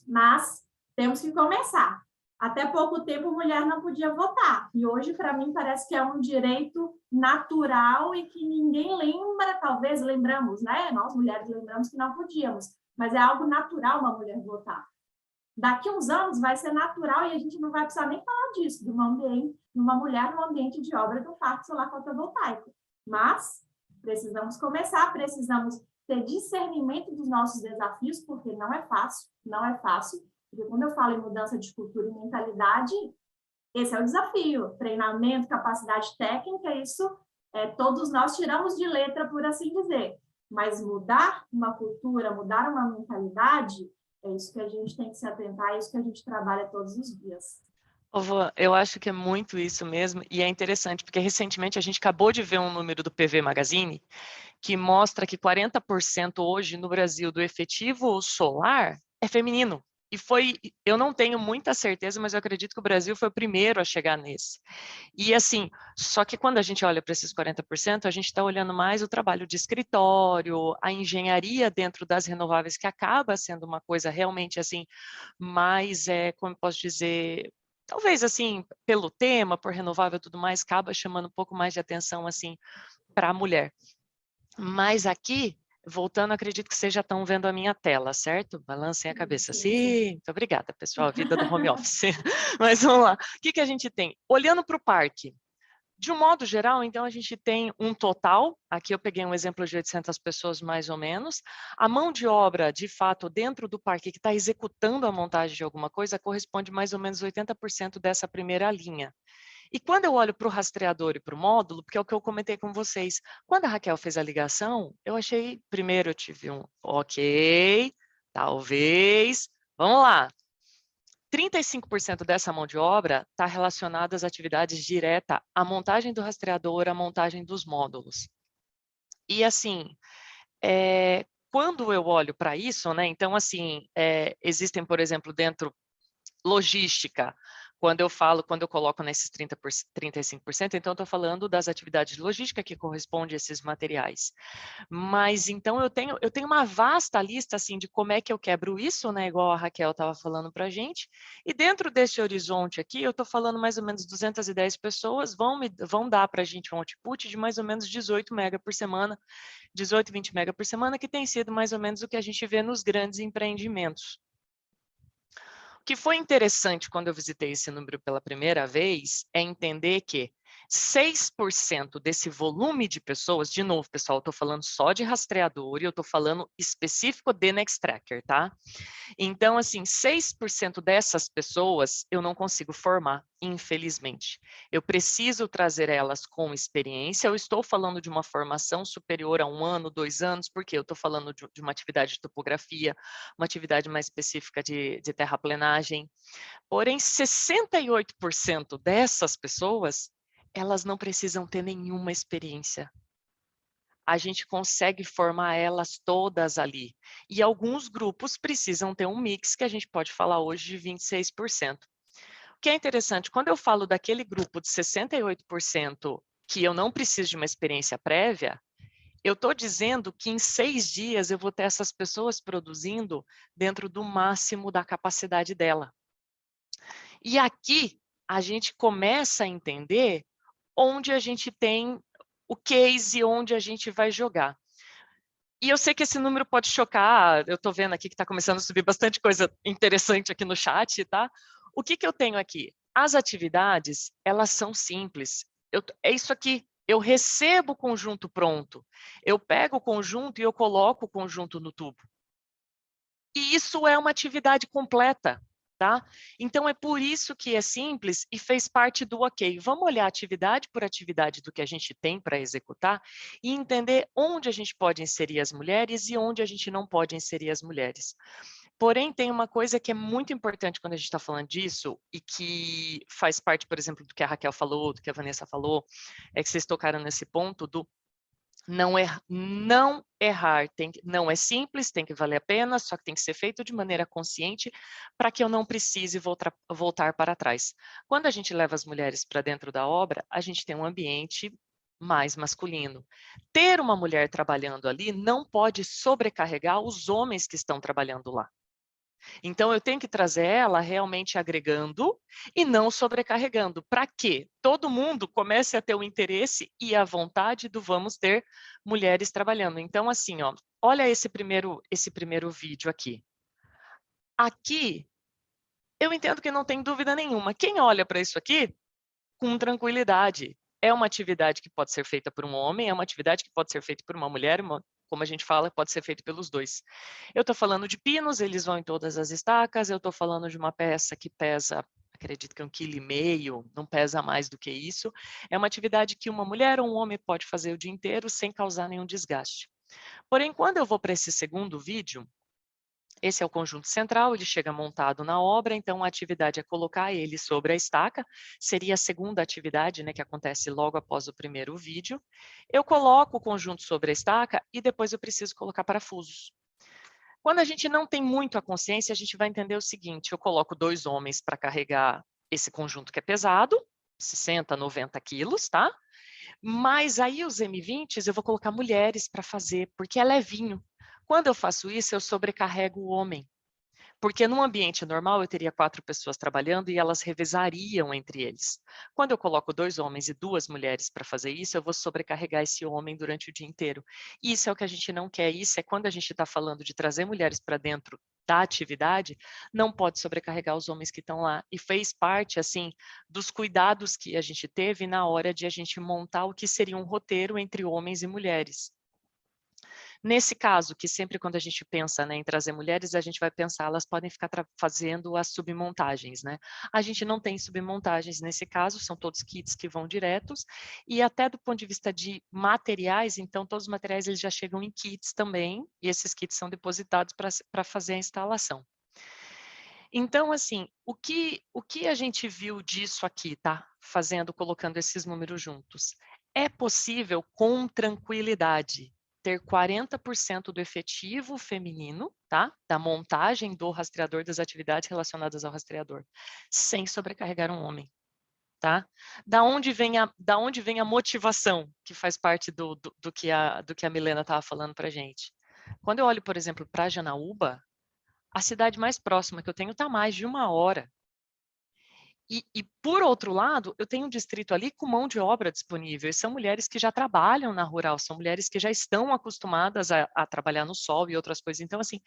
mas temos que começar. Até pouco tempo, mulher não podia votar, e hoje, para mim, parece que é um direito natural e que ninguém lembra, talvez lembramos, né? Nós, mulheres, lembramos que não podíamos, mas é algo natural uma mulher votar. Daqui a uns anos vai ser natural e a gente não vai precisar nem falar disso, de uma mulher no ambiente de obra do parque solar fotovoltaico. Mas precisamos começar, precisamos ter discernimento dos nossos desafios, porque não é fácil, porque quando eu falo em mudança de cultura e mentalidade, esse é o desafio, treinamento, capacidade técnica, isso todos nós tiramos de letra, por assim dizer, mas mudar uma cultura, mudar uma mentalidade, É isso que a gente tem que se atentar, é isso que a gente trabalha todos os dias. Eu acho que é muito isso mesmo, e é interessante, porque recentemente a gente acabou de ver um número do PV Magazine que mostra que 40% hoje no Brasil do efetivo solar é feminino. E eu não tenho muita certeza, mas eu acredito que o Brasil foi o primeiro a chegar nesse. E assim, só que quando a gente olha para esses 40%, a gente está olhando mais o trabalho de escritório, a engenharia dentro das renováveis, que acaba sendo uma coisa realmente assim, mais, como eu posso dizer, talvez assim, pelo tema, por renovável e tudo mais, acaba chamando um pouco mais de atenção assim para a mulher. Mas aqui, voltando, acredito que vocês já estão vendo a minha tela, certo? Balancem a cabeça. Sim, muito obrigada, pessoal, a vida do home office. Mas vamos lá. O que a gente tem? Olhando para o parque, de um modo geral, então, a gente tem um total, aqui eu peguei um exemplo de 800 pessoas mais ou menos, a mão de obra, de fato, dentro do parque que está executando a montagem de alguma coisa, corresponde mais ou menos 80% dessa primeira linha. E quando eu olho para o rastreador e para o módulo, porque é o que eu comentei com vocês, quando a Raquel fez a ligação, eu achei, primeiro eu tive um ok, talvez, vamos lá. 35% dessa mão de obra está relacionada às atividades diretas, à montagem do rastreador, à montagem dos módulos. E assim, quando eu olho para isso, né, então assim, existem, por exemplo, dentro logística, quando eu coloco nesses 35%, então eu estou falando das atividades de logística que correspondem a esses materiais. Mas então eu tenho uma vasta lista assim de como é que eu quebro isso, né? Igual a Raquel estava falando para a gente. E dentro desse horizonte aqui, eu estou falando mais ou menos 210 pessoas vão dar para a gente um output de mais ou menos 18 mega por semana, 18, 20 mega por semana, que tem sido mais ou menos o que a gente vê nos grandes empreendimentos. O que foi interessante quando eu visitei esse número pela primeira vez é entender que 6% desse volume de pessoas, de novo, pessoal, eu estou falando só de rastreador e eu estou falando específico de Nextracker, tá? Então, assim, 6% dessas pessoas eu não consigo formar, infelizmente. Eu preciso trazer elas com experiência. Eu estou falando de uma formação superior a 1 ano, 2 anos, porque eu estou falando de uma atividade de topografia, uma atividade mais específica de terraplenagem. Porém, 68% dessas pessoas, elas não precisam ter nenhuma experiência. A gente consegue formar elas todas ali. E alguns grupos precisam ter um mix que a gente pode falar hoje de 26%. O que é interessante, quando eu falo daquele grupo de 68% que eu não preciso de uma experiência prévia, eu estou dizendo que em 6 dias eu vou ter essas pessoas produzindo dentro do máximo da capacidade dela. E aqui a gente começa a entender onde a gente tem o case, onde a gente vai jogar. E eu sei que esse número pode chocar, eu estou vendo aqui que está começando a subir bastante coisa interessante aqui no chat, tá? O que eu tenho aqui? As atividades, elas são simples. É isso aqui, eu recebo o conjunto pronto, eu pego o conjunto e eu coloco o conjunto no tubo. E isso é uma atividade completa, tá? Então, é por isso que é simples e fez parte do ok. Vamos olhar atividade por atividade do que a gente tem para executar e entender onde a gente pode inserir as mulheres e onde a gente não pode inserir as mulheres. Porém, tem uma coisa que é muito importante quando a gente está falando disso e que faz parte, por exemplo, do que a Raquel falou, do que a Vanessa falou, é que vocês tocaram nesse ponto do não errar, não é simples, tem que valer a pena, só que tem que ser feito de maneira consciente para que eu não precise voltar para trás. Quando a gente leva as mulheres para dentro da obra, a gente tem um ambiente mais masculino. Ter uma mulher trabalhando ali não pode sobrecarregar os homens que estão trabalhando lá. Então, eu tenho que trazer ela realmente agregando e não sobrecarregando, para que todo mundo comece a ter o interesse e a vontade do vamos ter mulheres trabalhando. Então, assim, ó, olha esse primeiro vídeo aqui. Aqui, eu entendo que não tem dúvida nenhuma. Quem olha para isso aqui, com tranquilidade, é uma atividade que pode ser feita por um homem, é uma atividade que pode ser feita por uma mulher, como a gente fala, pode ser feito pelos dois. Eu estou falando de pinos, eles vão em todas as estacas, eu estou falando de uma peça que pesa, acredito que 1,5 kg, não pesa mais do que isso. É uma atividade que uma mulher ou um homem pode fazer o dia inteiro sem causar nenhum desgaste. Porém, quando eu vou para esse segundo vídeo, Esse é o conjunto central, ele chega montado na obra, então a atividade é colocar ele sobre a estaca, seria a segunda atividade, né, que acontece logo após o primeiro vídeo. Eu coloco o conjunto sobre a estaca e depois eu preciso colocar parafusos. Quando a gente não tem muito a consciência, a gente vai entender o seguinte, eu coloco 2 homens para carregar esse conjunto que é pesado, 60, 90 quilos, tá? Mas aí os M20s eu vou colocar mulheres para fazer, porque é levinho. Quando eu faço isso, eu sobrecarrego o homem. Porque num ambiente normal eu teria 4 pessoas trabalhando e elas revezariam entre eles. Quando eu coloco 2 homens e 2 mulheres para fazer isso, eu vou sobrecarregar esse homem durante o dia inteiro. Isso é o que a gente não quer. Isso é quando a gente está falando de trazer mulheres para dentro da atividade, não pode sobrecarregar os homens que estão lá. E fez parte, assim, dos cuidados que a gente teve na hora de a gente montar o que seria um roteiro entre homens e mulheres. Nesse caso, que sempre quando a gente pensa, né, em trazer mulheres, a gente vai pensar, elas podem ficar fazendo as submontagens, né? A gente não tem submontagens nesse caso, são todos kits que vão diretos, e até do ponto de vista de materiais, então todos os materiais eles já chegam em kits também, e esses kits são depositados para fazer a instalação. Então, assim, o que a gente viu disso aqui, tá? Colocando esses números juntos. É possível, com tranquilidade, ter 40% do efetivo feminino, tá? Da montagem do rastreador, das atividades relacionadas ao rastreador, sem sobrecarregar um homem, tá? Da onde vem a motivação, que faz parte do que a Milena estava falando para a gente? Quando eu olho, por exemplo, para Janaúba, a cidade mais próxima que eu tenho está mais de 1 hora. E, por outro lado, eu tenho um distrito ali com mão de obra disponível. E são mulheres que já trabalham na rural, são mulheres que já estão acostumadas a trabalhar no sol e outras coisas. Então, assim,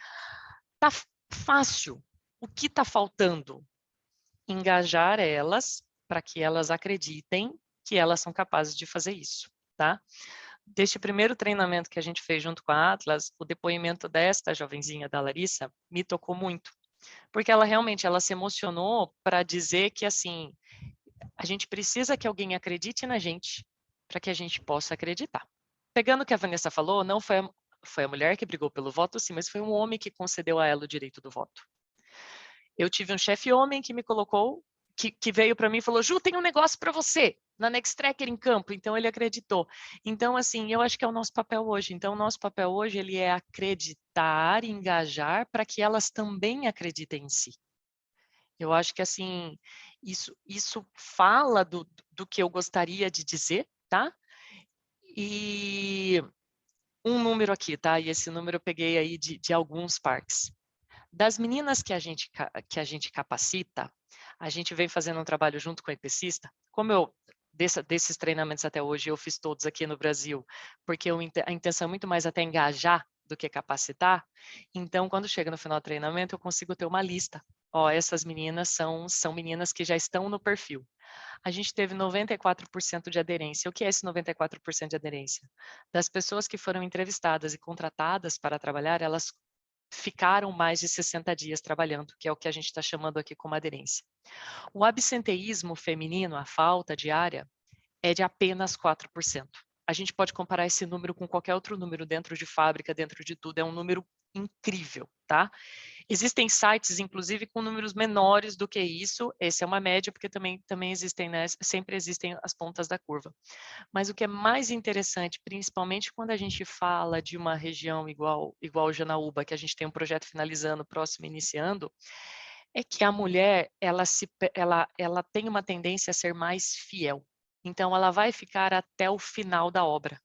tá fácil. O que está faltando? Engajar elas para que elas acreditem que elas são capazes de fazer isso, tá? Deste primeiro treinamento que a gente fez junto com a Atlas, o depoimento desta jovenzinha da Larissa me tocou muito. Porque ela realmente, ela se emocionou para dizer que, assim, a gente precisa que alguém acredite na gente para que a gente possa acreditar. Pegando o que a Vanessa falou, não foi a mulher que brigou pelo voto, sim, mas foi um homem que concedeu a ela o direito do voto. Eu tive um chefe homem que me colocou, que veio para mim e falou, Ju, tem um negócio para você, na Nextracker em campo. Então, ele acreditou. Então, assim, eu acho que é o nosso papel hoje. Então, o nosso papel hoje, ele é acreditar, engajar, para que elas também acreditem em si. Eu acho que, assim, isso fala do que eu gostaria de dizer, tá? E um número aqui, tá? E esse número eu peguei aí de alguns parques. Das meninas que a gente capacita, a gente vem fazendo um trabalho junto com a EPCista. Como desses treinamentos até hoje, eu fiz todos aqui no Brasil, porque a intenção é muito mais até engajar do que capacitar. Então, quando chega no final do treinamento, eu consigo ter uma lista. Ó, essas meninas são meninas que já estão no perfil. A gente teve 94% de aderência. O que é esse 94% de aderência? Das pessoas que foram entrevistadas e contratadas para trabalhar, elas ficaram mais de 60 dias trabalhando, que é o que a gente está chamando aqui como aderência. O absenteísmo feminino, a falta diária, é de apenas 4%. A gente pode comparar esse número com qualquer outro número dentro de fábrica, dentro de tudo, é um número incrível, tá? Existem sites, inclusive, com números menores do que isso, essa é uma média, porque também existem, né? Sempre existem as pontas da curva. Mas o que é mais interessante, principalmente quando a gente fala de uma região igual Janaúba, que a gente tem um projeto finalizando, próximo iniciando, é que a mulher, ela tem uma tendência a ser mais fiel. Então, ela vai ficar até o final da obra.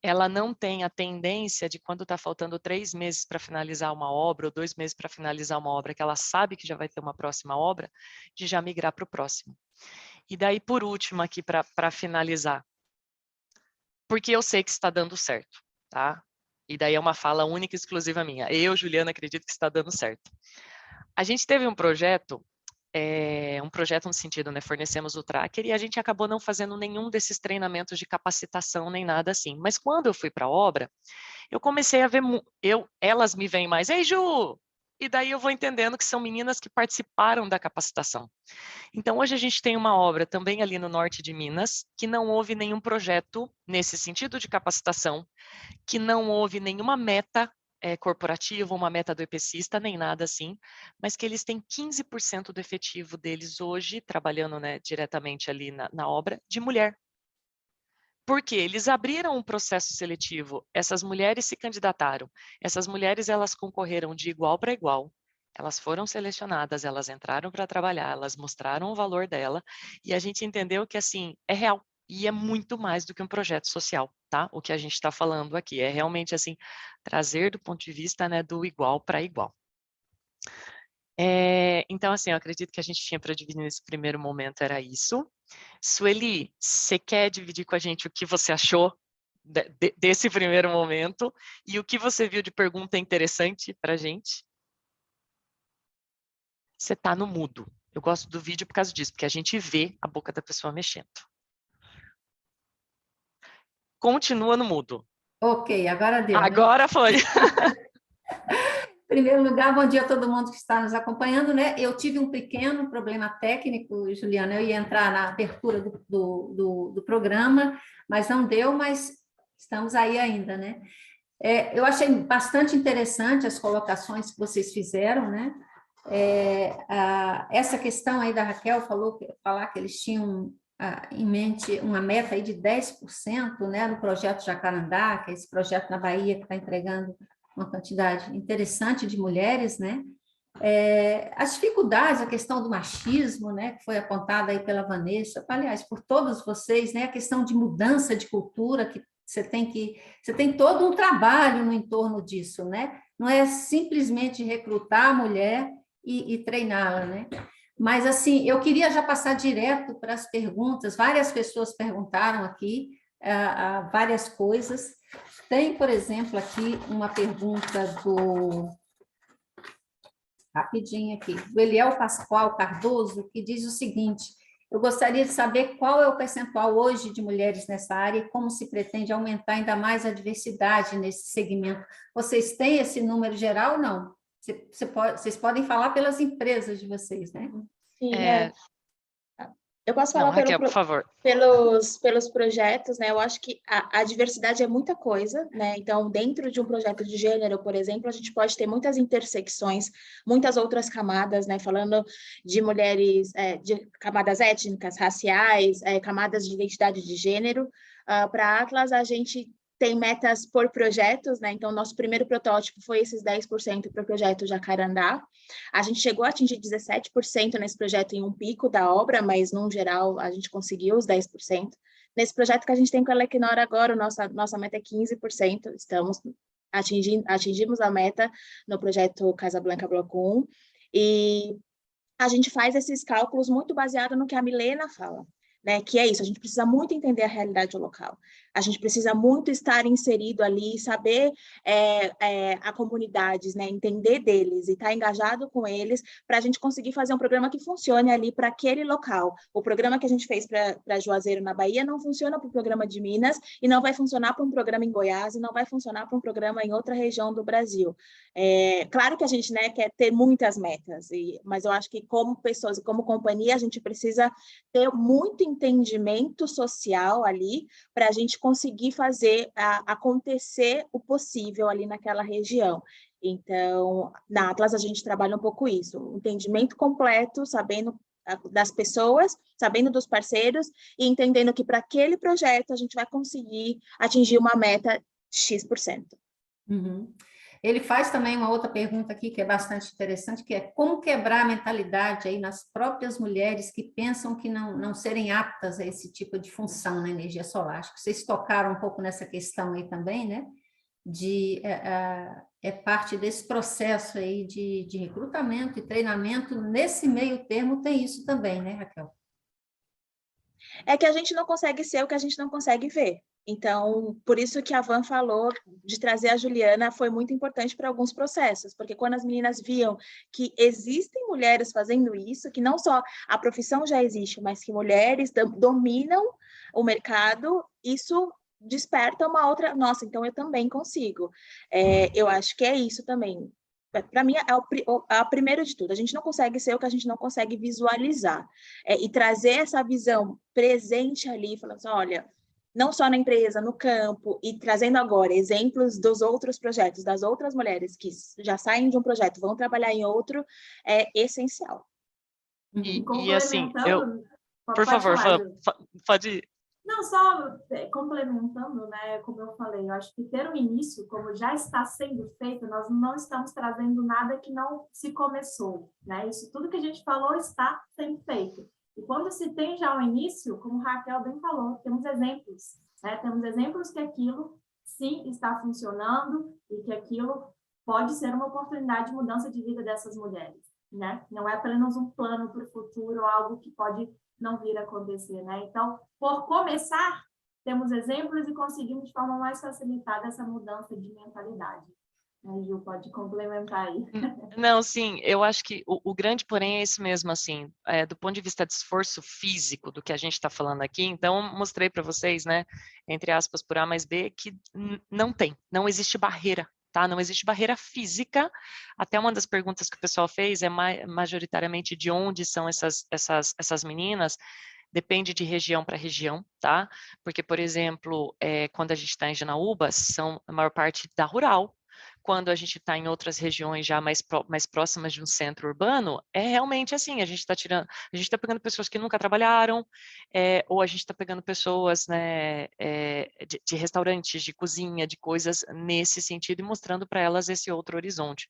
Ela não tem a tendência de quando está faltando 3 meses para finalizar uma obra, ou 2 meses para finalizar uma obra, que ela sabe que já vai ter uma próxima obra, de já migrar para o próximo. E daí, por último, aqui para finalizar, porque eu sei que está dando certo, tá? E daí é uma fala única e exclusiva minha. Eu, Juliana, acredito que está dando certo. A gente teve um projeto no sentido, né, fornecemos o tracker e a gente acabou não fazendo nenhum desses treinamentos de capacitação nem nada assim. Mas quando eu fui para a obra, eu comecei a ver, elas me veem mais, ei Ju! E daí eu vou entendendo que são meninas que participaram da capacitação. Então hoje a gente tem uma obra também ali no norte de Minas, que não houve nenhum projeto nesse sentido de capacitação, que não houve nenhuma meta corporativo, uma meta do EPCista, nem nada assim, mas que eles têm 15% do efetivo deles hoje, trabalhando, né, diretamente ali na obra, de mulher. Porque eles abriram um processo seletivo, essas mulheres se candidataram, essas mulheres elas concorreram de igual para igual, elas foram selecionadas, elas entraram para trabalhar, elas mostraram o valor dela, e a gente entendeu que, assim, é real. E é muito mais do que um projeto social, tá? O que a gente está falando aqui é realmente, assim, trazer do ponto de vista, né, do igual para igual. Então, assim, eu acredito que a gente tinha para dividir nesse primeiro momento era isso. Sueli, você quer dividir com a gente o que você achou desse primeiro momento e o que você viu de pergunta interessante para a gente? Você está no mudo. Eu gosto do vídeo por causa disso, porque a gente vê a boca da pessoa mexendo. Continua no mudo. Ok, agora deu, né? Agora foi. Em primeiro lugar, bom dia a todo mundo que está nos acompanhando, né? Eu tive um pequeno problema técnico, Juliana, eu ia entrar na abertura do programa, mas não deu, mas estamos aí ainda, né? Eu achei bastante interessante as colocações que vocês fizeram, né? Essa questão aí da Raquel falar que eles tinham em mente uma meta aí de 10%, né, no projeto Jacarandá, que é esse projeto na Bahia que está entregando uma quantidade interessante de mulheres, né? As dificuldades, a questão do machismo, né, que foi apontada aí pela Vanessa, aliás, por todos vocês, né, a questão de mudança de cultura, que você tem todo um trabalho no entorno disso, né? Não é simplesmente recrutar a mulher e treiná-la, né? Mas, assim, eu queria já passar direto para as perguntas, várias pessoas perguntaram aqui várias coisas. Tem, por exemplo, aqui uma pergunta rapidinho aqui, do Eliel Pascoal Cardoso, que diz o seguinte: eu gostaria de saber qual é o percentual hoje de mulheres nessa área e como se pretende aumentar ainda mais a diversidade nesse segmento. Vocês têm esse número geral ou não? Vocês podem falar pelas empresas de vocês, né? Sim, Eu posso falar Raquel, por favor. pelos projetos, né? Eu acho que a diversidade é muita coisa, né? Então, dentro de um projeto de gênero, por exemplo, a gente pode ter muitas intersecções, muitas outras camadas, né? Falando de mulheres, de camadas étnicas, raciais, camadas de identidade de gênero. Para a Atlas, a gente tem metas por projetos, né? Então, nosso primeiro protótipo foi esses 10% para o projeto Jacarandá. A gente chegou a atingir 17% nesse projeto em um pico da obra, mas, no geral, a gente conseguiu os 10%. Nesse projeto que a gente tem com a Elecnor agora, nossa meta é 15%. Atingimos a meta no projeto Casablanca Bloco 1. E a gente faz esses cálculos muito baseado no que a Milena fala, né? Que é isso, a gente precisa muito entender a realidade local. A gente precisa muito estar inserido ali, saber a comunidades, né? Entender deles e estar engajado com eles para a gente conseguir fazer um programa que funcione ali para aquele local. O programa que a gente fez para Juazeiro, na Bahia, não funciona para o programa de Minas e não vai funcionar para um programa em Goiás e não vai funcionar para um programa em outra região do Brasil. Claro que a gente, né, quer ter muitas metas, mas eu acho que como pessoas e como companhia, a gente precisa ter muito entendimento social ali para a gente conseguir fazer acontecer o possível ali naquela região. Então, na Atlas a gente trabalha um pouco isso, um entendimento completo, sabendo das pessoas, sabendo dos parceiros e entendendo que para aquele projeto a gente vai conseguir atingir uma meta X%. Uhum. Ele faz também uma outra pergunta aqui que é bastante interessante, que é como quebrar a mentalidade aí nas próprias mulheres que pensam que não serem aptas a esse tipo de função na energia solar. Acho que vocês tocaram um pouco nessa questão aí também, né? Parte desse processo aí de recrutamento e treinamento. Nesse meio termo tem isso também, né, Raquel? É que a gente não consegue ser o que a gente não consegue ver. Então, por isso que a Van falou de trazer a Juliana foi muito importante para alguns processos, porque quando as meninas viam que existem mulheres fazendo isso, que não só a profissão já existe, mas que mulheres dominam o mercado, isso desperta uma outra... Nossa, então eu também consigo. Eu acho que é isso também. Para mim, é o primeiro de tudo. A gente não consegue ser o que a gente não consegue visualizar. E trazer essa visão presente ali, falando assim, olha... não só na empresa, no campo, e trazendo agora exemplos dos outros projetos, das outras mulheres que já saem de um projeto, vão trabalhar em outro, é essencial. E assim, por pode favor, falar, pode ir. Não, só complementando, né, como eu falei, eu acho que ter um início, como já está sendo feito, nós não estamos trazendo nada que não se começou, né? Isso tudo que a gente falou está sendo feito. E quando se tem já um início, como Raquel bem falou, temos exemplos, né? Temos exemplos que aquilo sim está funcionando e que aquilo pode ser uma oportunidade de mudança de vida dessas mulheres, né? Não é apenas um plano para o futuro, algo que pode não vir a acontecer, né? Então, por começar, temos exemplos e conseguimos de forma mais facilitada essa mudança de mentalidade. A Ju pode complementar aí. Não, sim, eu acho que o grande porém é esse mesmo, assim, do ponto de vista de esforço físico do que a gente está falando aqui, então mostrei para vocês, né, entre aspas, por A mais B, que não existe barreira, tá? Não existe barreira física. Até uma das perguntas que o pessoal fez é majoritariamente de onde são essas meninas. Depende de região para região, tá? Porque, por exemplo, quando a gente está em Janaúba, são a maior parte da rural. Quando a gente está em outras regiões já mais próximas de um centro urbano, é realmente assim, a gente está pegando pessoas que nunca trabalharam, ou a gente está pegando pessoas, né, de restaurantes, de cozinha, de coisas nesse sentido, e mostrando para elas esse outro horizonte.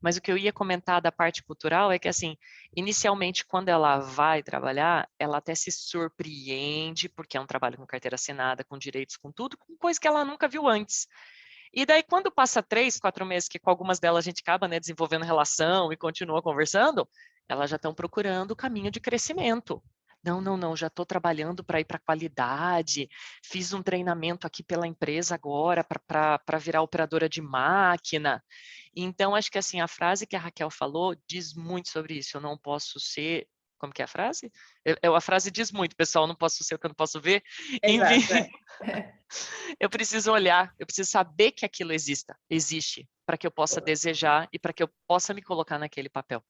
Mas o que eu ia comentar da parte cultural é que, assim, inicialmente, quando ela vai trabalhar, ela até se surpreende, porque é um trabalho com carteira assinada, com direitos, com tudo, com coisa que ela nunca viu antes. E daí, quando passa 3, 4 meses, que com algumas delas a gente acaba, né, desenvolvendo relação e continua conversando, elas já estão procurando o caminho de crescimento. Não, já estou trabalhando para ir para qualidade, fiz um treinamento aqui pela empresa agora para virar operadora de máquina. Então, acho que assim, a frase que a Raquel falou diz muito sobre isso. Eu não posso ser... Como que é a frase? A frase diz muito, pessoal, não posso ser o que eu não posso ver. Exato, Enfim, eu preciso olhar, eu preciso saber que aquilo existe, para que eu possa desejar e para que eu possa me colocar naquele papel.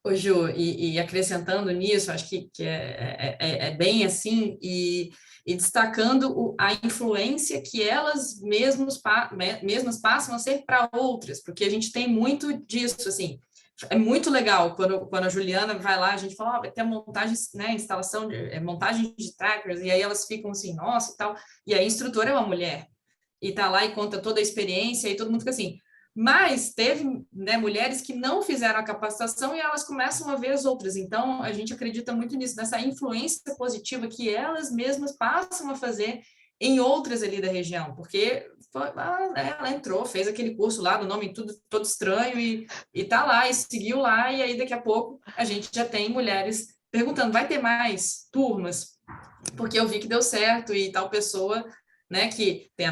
Ô, Ju, e acrescentando nisso, acho que é bem assim, e destacando a influência que elas mesmas passam a ser para outras, porque a gente tem muito disso, assim, é muito legal quando a Juliana vai lá, a gente fala, vai ter a montagem, né, instalação, montagem de trackers, e aí elas ficam assim, nossa, e tal, e a instrutora é uma mulher, e tá lá e conta toda a experiência, e todo mundo fica assim... Mas teve, né, mulheres que não fizeram a capacitação e elas começam a ver as outras. Então, a gente acredita muito nisso, nessa influência positiva que elas mesmas passam a fazer em outras ali da região. Porque ela entrou, fez aquele curso lá, do nome tudo todo estranho, e tá lá, e seguiu lá, e aí daqui a pouco a gente já tem mulheres perguntando, vai ter mais turmas? Porque eu vi que deu certo e tal pessoa... Né, que tem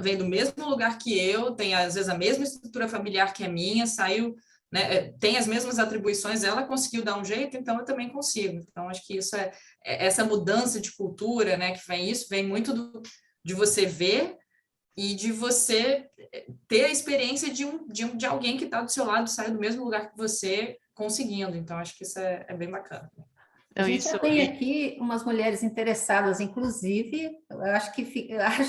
vem do mesmo lugar que eu, tem às vezes a mesma estrutura familiar que a minha, saiu, né, tem as mesmas atribuições, ela conseguiu dar um jeito, então eu também consigo. Então acho que isso essa mudança de cultura, né, que vem muito de você ver e de você ter a experiência de alguém que está do seu lado, saiu do mesmo lugar que você, conseguindo. Então acho que isso é bem bacana. A gente já tem aqui umas mulheres interessadas, inclusive, eu acho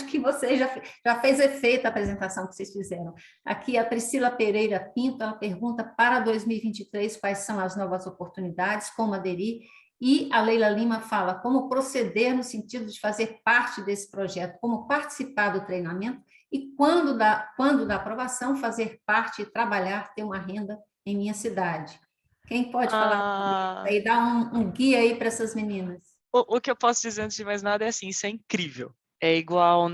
que você já fez efeito a apresentação que vocês fizeram. Aqui a Priscila Pereira Pinto, ela pergunta para 2023 quais são as novas oportunidades, como aderir, e a Leila Lima fala como proceder no sentido de fazer parte desse projeto, como participar do treinamento e quando da aprovação fazer parte e trabalhar, ter uma renda em minha cidade. Quem pode falar aí, dar um guia aí para essas meninas? O que eu posso dizer antes de mais nada é assim, isso é incrível. É igual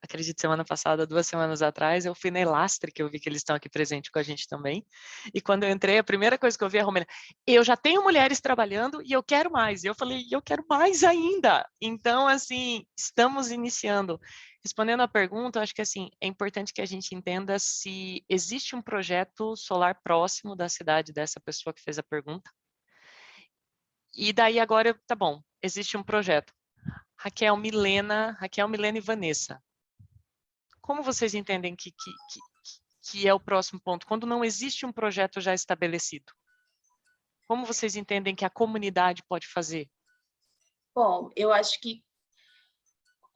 acredito, semana passada, 2 semanas atrás, eu fui na Elastre, que eu vi que eles estão aqui presentes com a gente também. E quando eu entrei, a primeira coisa que eu vi é a Romênia, eu já tenho mulheres trabalhando e eu quero mais. E eu falei, eu quero mais ainda. Então, assim, estamos iniciando. Respondendo à pergunta, eu acho que assim, é importante que a gente entenda se existe um projeto solar próximo da cidade dessa pessoa que fez a pergunta. E daí agora, tá bom, existe um projeto. Raquel, Milena e Vanessa. Como vocês entendem que é o próximo ponto? Quando não existe um projeto já estabelecido. Como vocês entendem que a comunidade pode fazer? Bom, eu acho que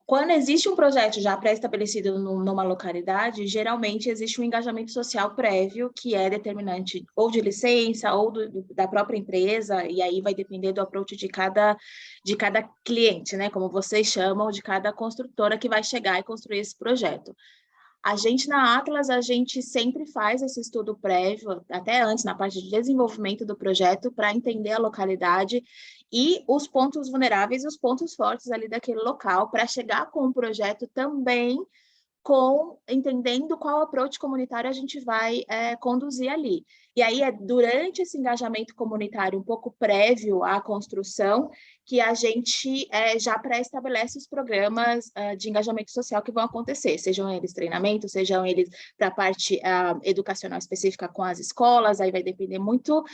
Quando existe um projeto já pré-estabelecido numa localidade, geralmente existe um engajamento social prévio, que é determinante ou de licença ou da própria empresa, e aí vai depender do approach de cada cliente, né? Como vocês chamam, de cada construtora que vai chegar e construir esse projeto. A gente, na Atlas, a gente sempre faz esse estudo prévio, até antes, na parte de desenvolvimento do projeto, para entender a localidade e os pontos vulneráveis e os pontos fortes ali daquele local, para chegar com o projeto também entendendo qual approach comunitário a gente vai conduzir ali. E aí é durante esse engajamento comunitário, um pouco prévio à construção, que a gente já pré-estabelece os programas de engajamento social que vão acontecer, sejam eles treinamentos, sejam eles para a parte educacional específica com as escolas, aí vai depender muito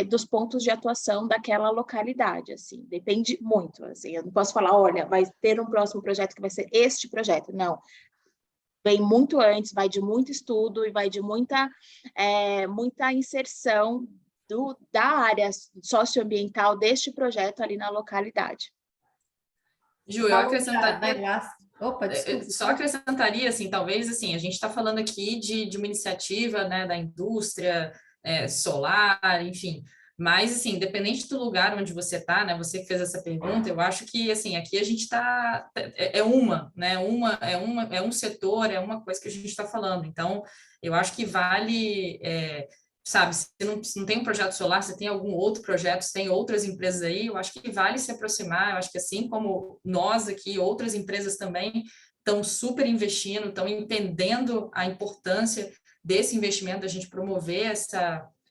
dos pontos de atuação daquela localidade, assim, depende muito, assim, eu não posso falar, olha, vai ter um próximo projeto que vai ser este projeto, não, vem muito antes, vai de muito estudo e vai de muita inserção da área socioambiental deste projeto ali na localidade. Ju, eu acrescentaria, Opa, desculpa. só acrescentaria, assim, talvez, assim, a gente está falando aqui de uma iniciativa, né, da indústria solar, enfim, mas, assim, independente do lugar onde você está, né, você que fez essa pergunta, eu acho que, assim, aqui a gente está, é um setor, é uma coisa que a gente está falando, então, eu acho que vale, sabe, se não tem um projeto solar, se tem algum outro projeto, se tem outras empresas aí, eu acho que vale se aproximar, eu acho que assim como nós aqui, outras empresas também estão super investindo, estão entendendo a importância desse investimento, da gente promover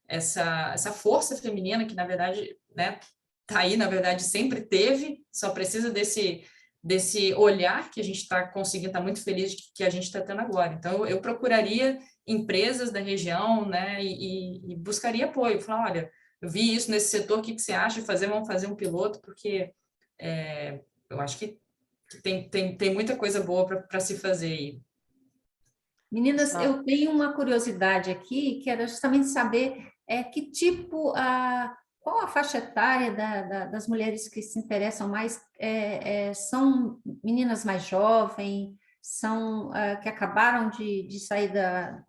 essa força feminina que, na verdade, né, tá aí, na verdade, sempre teve, só precisa desse olhar que a gente está conseguindo, está muito feliz de que a gente está tendo agora. Então, eu procuraria empresas da região, né, e buscaria apoio, falar, olha, eu vi isso nesse setor, o que você acha de fazer? Vamos fazer um piloto, porque eu acho que tem muita coisa boa para se fazer aí. Meninas, eu tenho uma curiosidade aqui, que era justamente saber que tipo, qual a faixa etária das mulheres que se interessam mais? São meninas mais jovens, são que acabaram de sair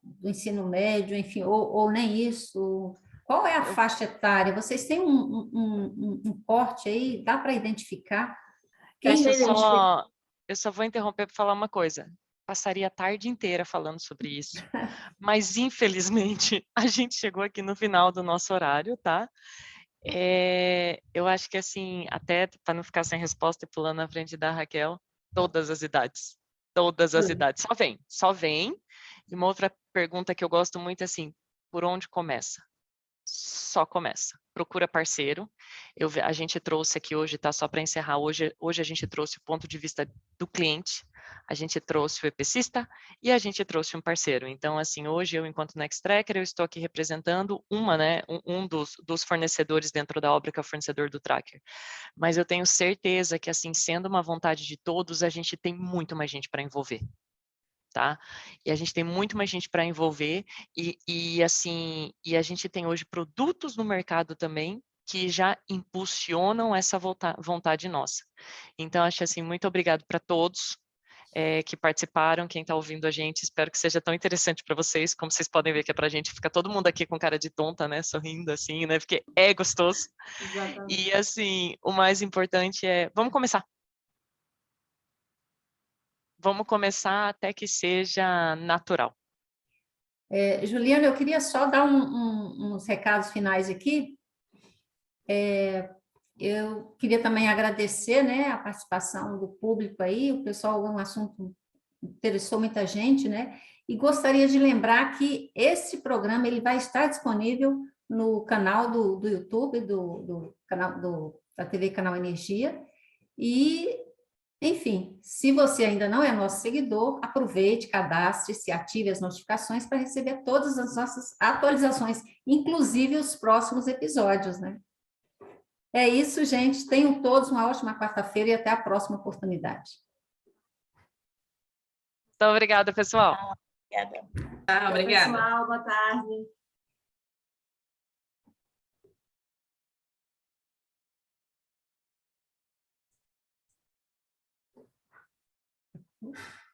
do ensino médio, enfim, ou nem isso? Qual é a faixa etária? Vocês têm um corte aí? Dá para identificar? Eu só vou interromper para falar uma coisa. Passaria a tarde inteira falando sobre isso, mas infelizmente a gente chegou aqui no final do nosso horário, tá? Eu acho que assim, até para não ficar sem resposta e pulando na frente da Raquel, todas as idades, só vem. E uma outra pergunta que eu gosto muito é assim, por onde começa? Só começa. Procura parceiro. A gente trouxe aqui hoje, tá? Só para encerrar, hoje a gente trouxe o ponto de vista do cliente, a gente trouxe o EPCista e a gente trouxe um parceiro. Então, assim, hoje eu, enquanto Nextracker, eu estou aqui representando um dos fornecedores dentro da obra, que é o fornecedor do tracker. Mas eu tenho certeza que, assim, sendo uma vontade de todos, a gente tem muito mais gente para envolver. Tá? E a gente tem muito mais gente para envolver e a gente tem hoje produtos no mercado também que já impulsionam essa vontade nossa. Então, acho assim, muito obrigado para todos que participaram, quem está ouvindo a gente, espero que seja tão interessante para vocês, como vocês podem ver que é para a gente, fica todo mundo aqui com cara de tonta, né, sorrindo assim, né, porque é gostoso. Exatamente. E assim, o mais importante vamos começar. Vamos começar até que seja natural. Juliana, eu queria só dar uns recados finais aqui. Eu queria também agradecer, né, a participação do público aí, o pessoal, é um assunto que interessou muita gente, né, e gostaria de lembrar que esse programa ele vai estar disponível no canal do YouTube, do canal da TV Canal Energia, e enfim, se você ainda não é nosso seguidor, aproveite, cadastre-se, ative as notificações para receber todas as nossas atualizações, inclusive os próximos episódios, né? É isso, gente. Tenham todos uma ótima quarta-feira e até a próxima oportunidade. Muito obrigada, pessoal. Obrigada. Obrigada. Pessoal, boa tarde. Opa.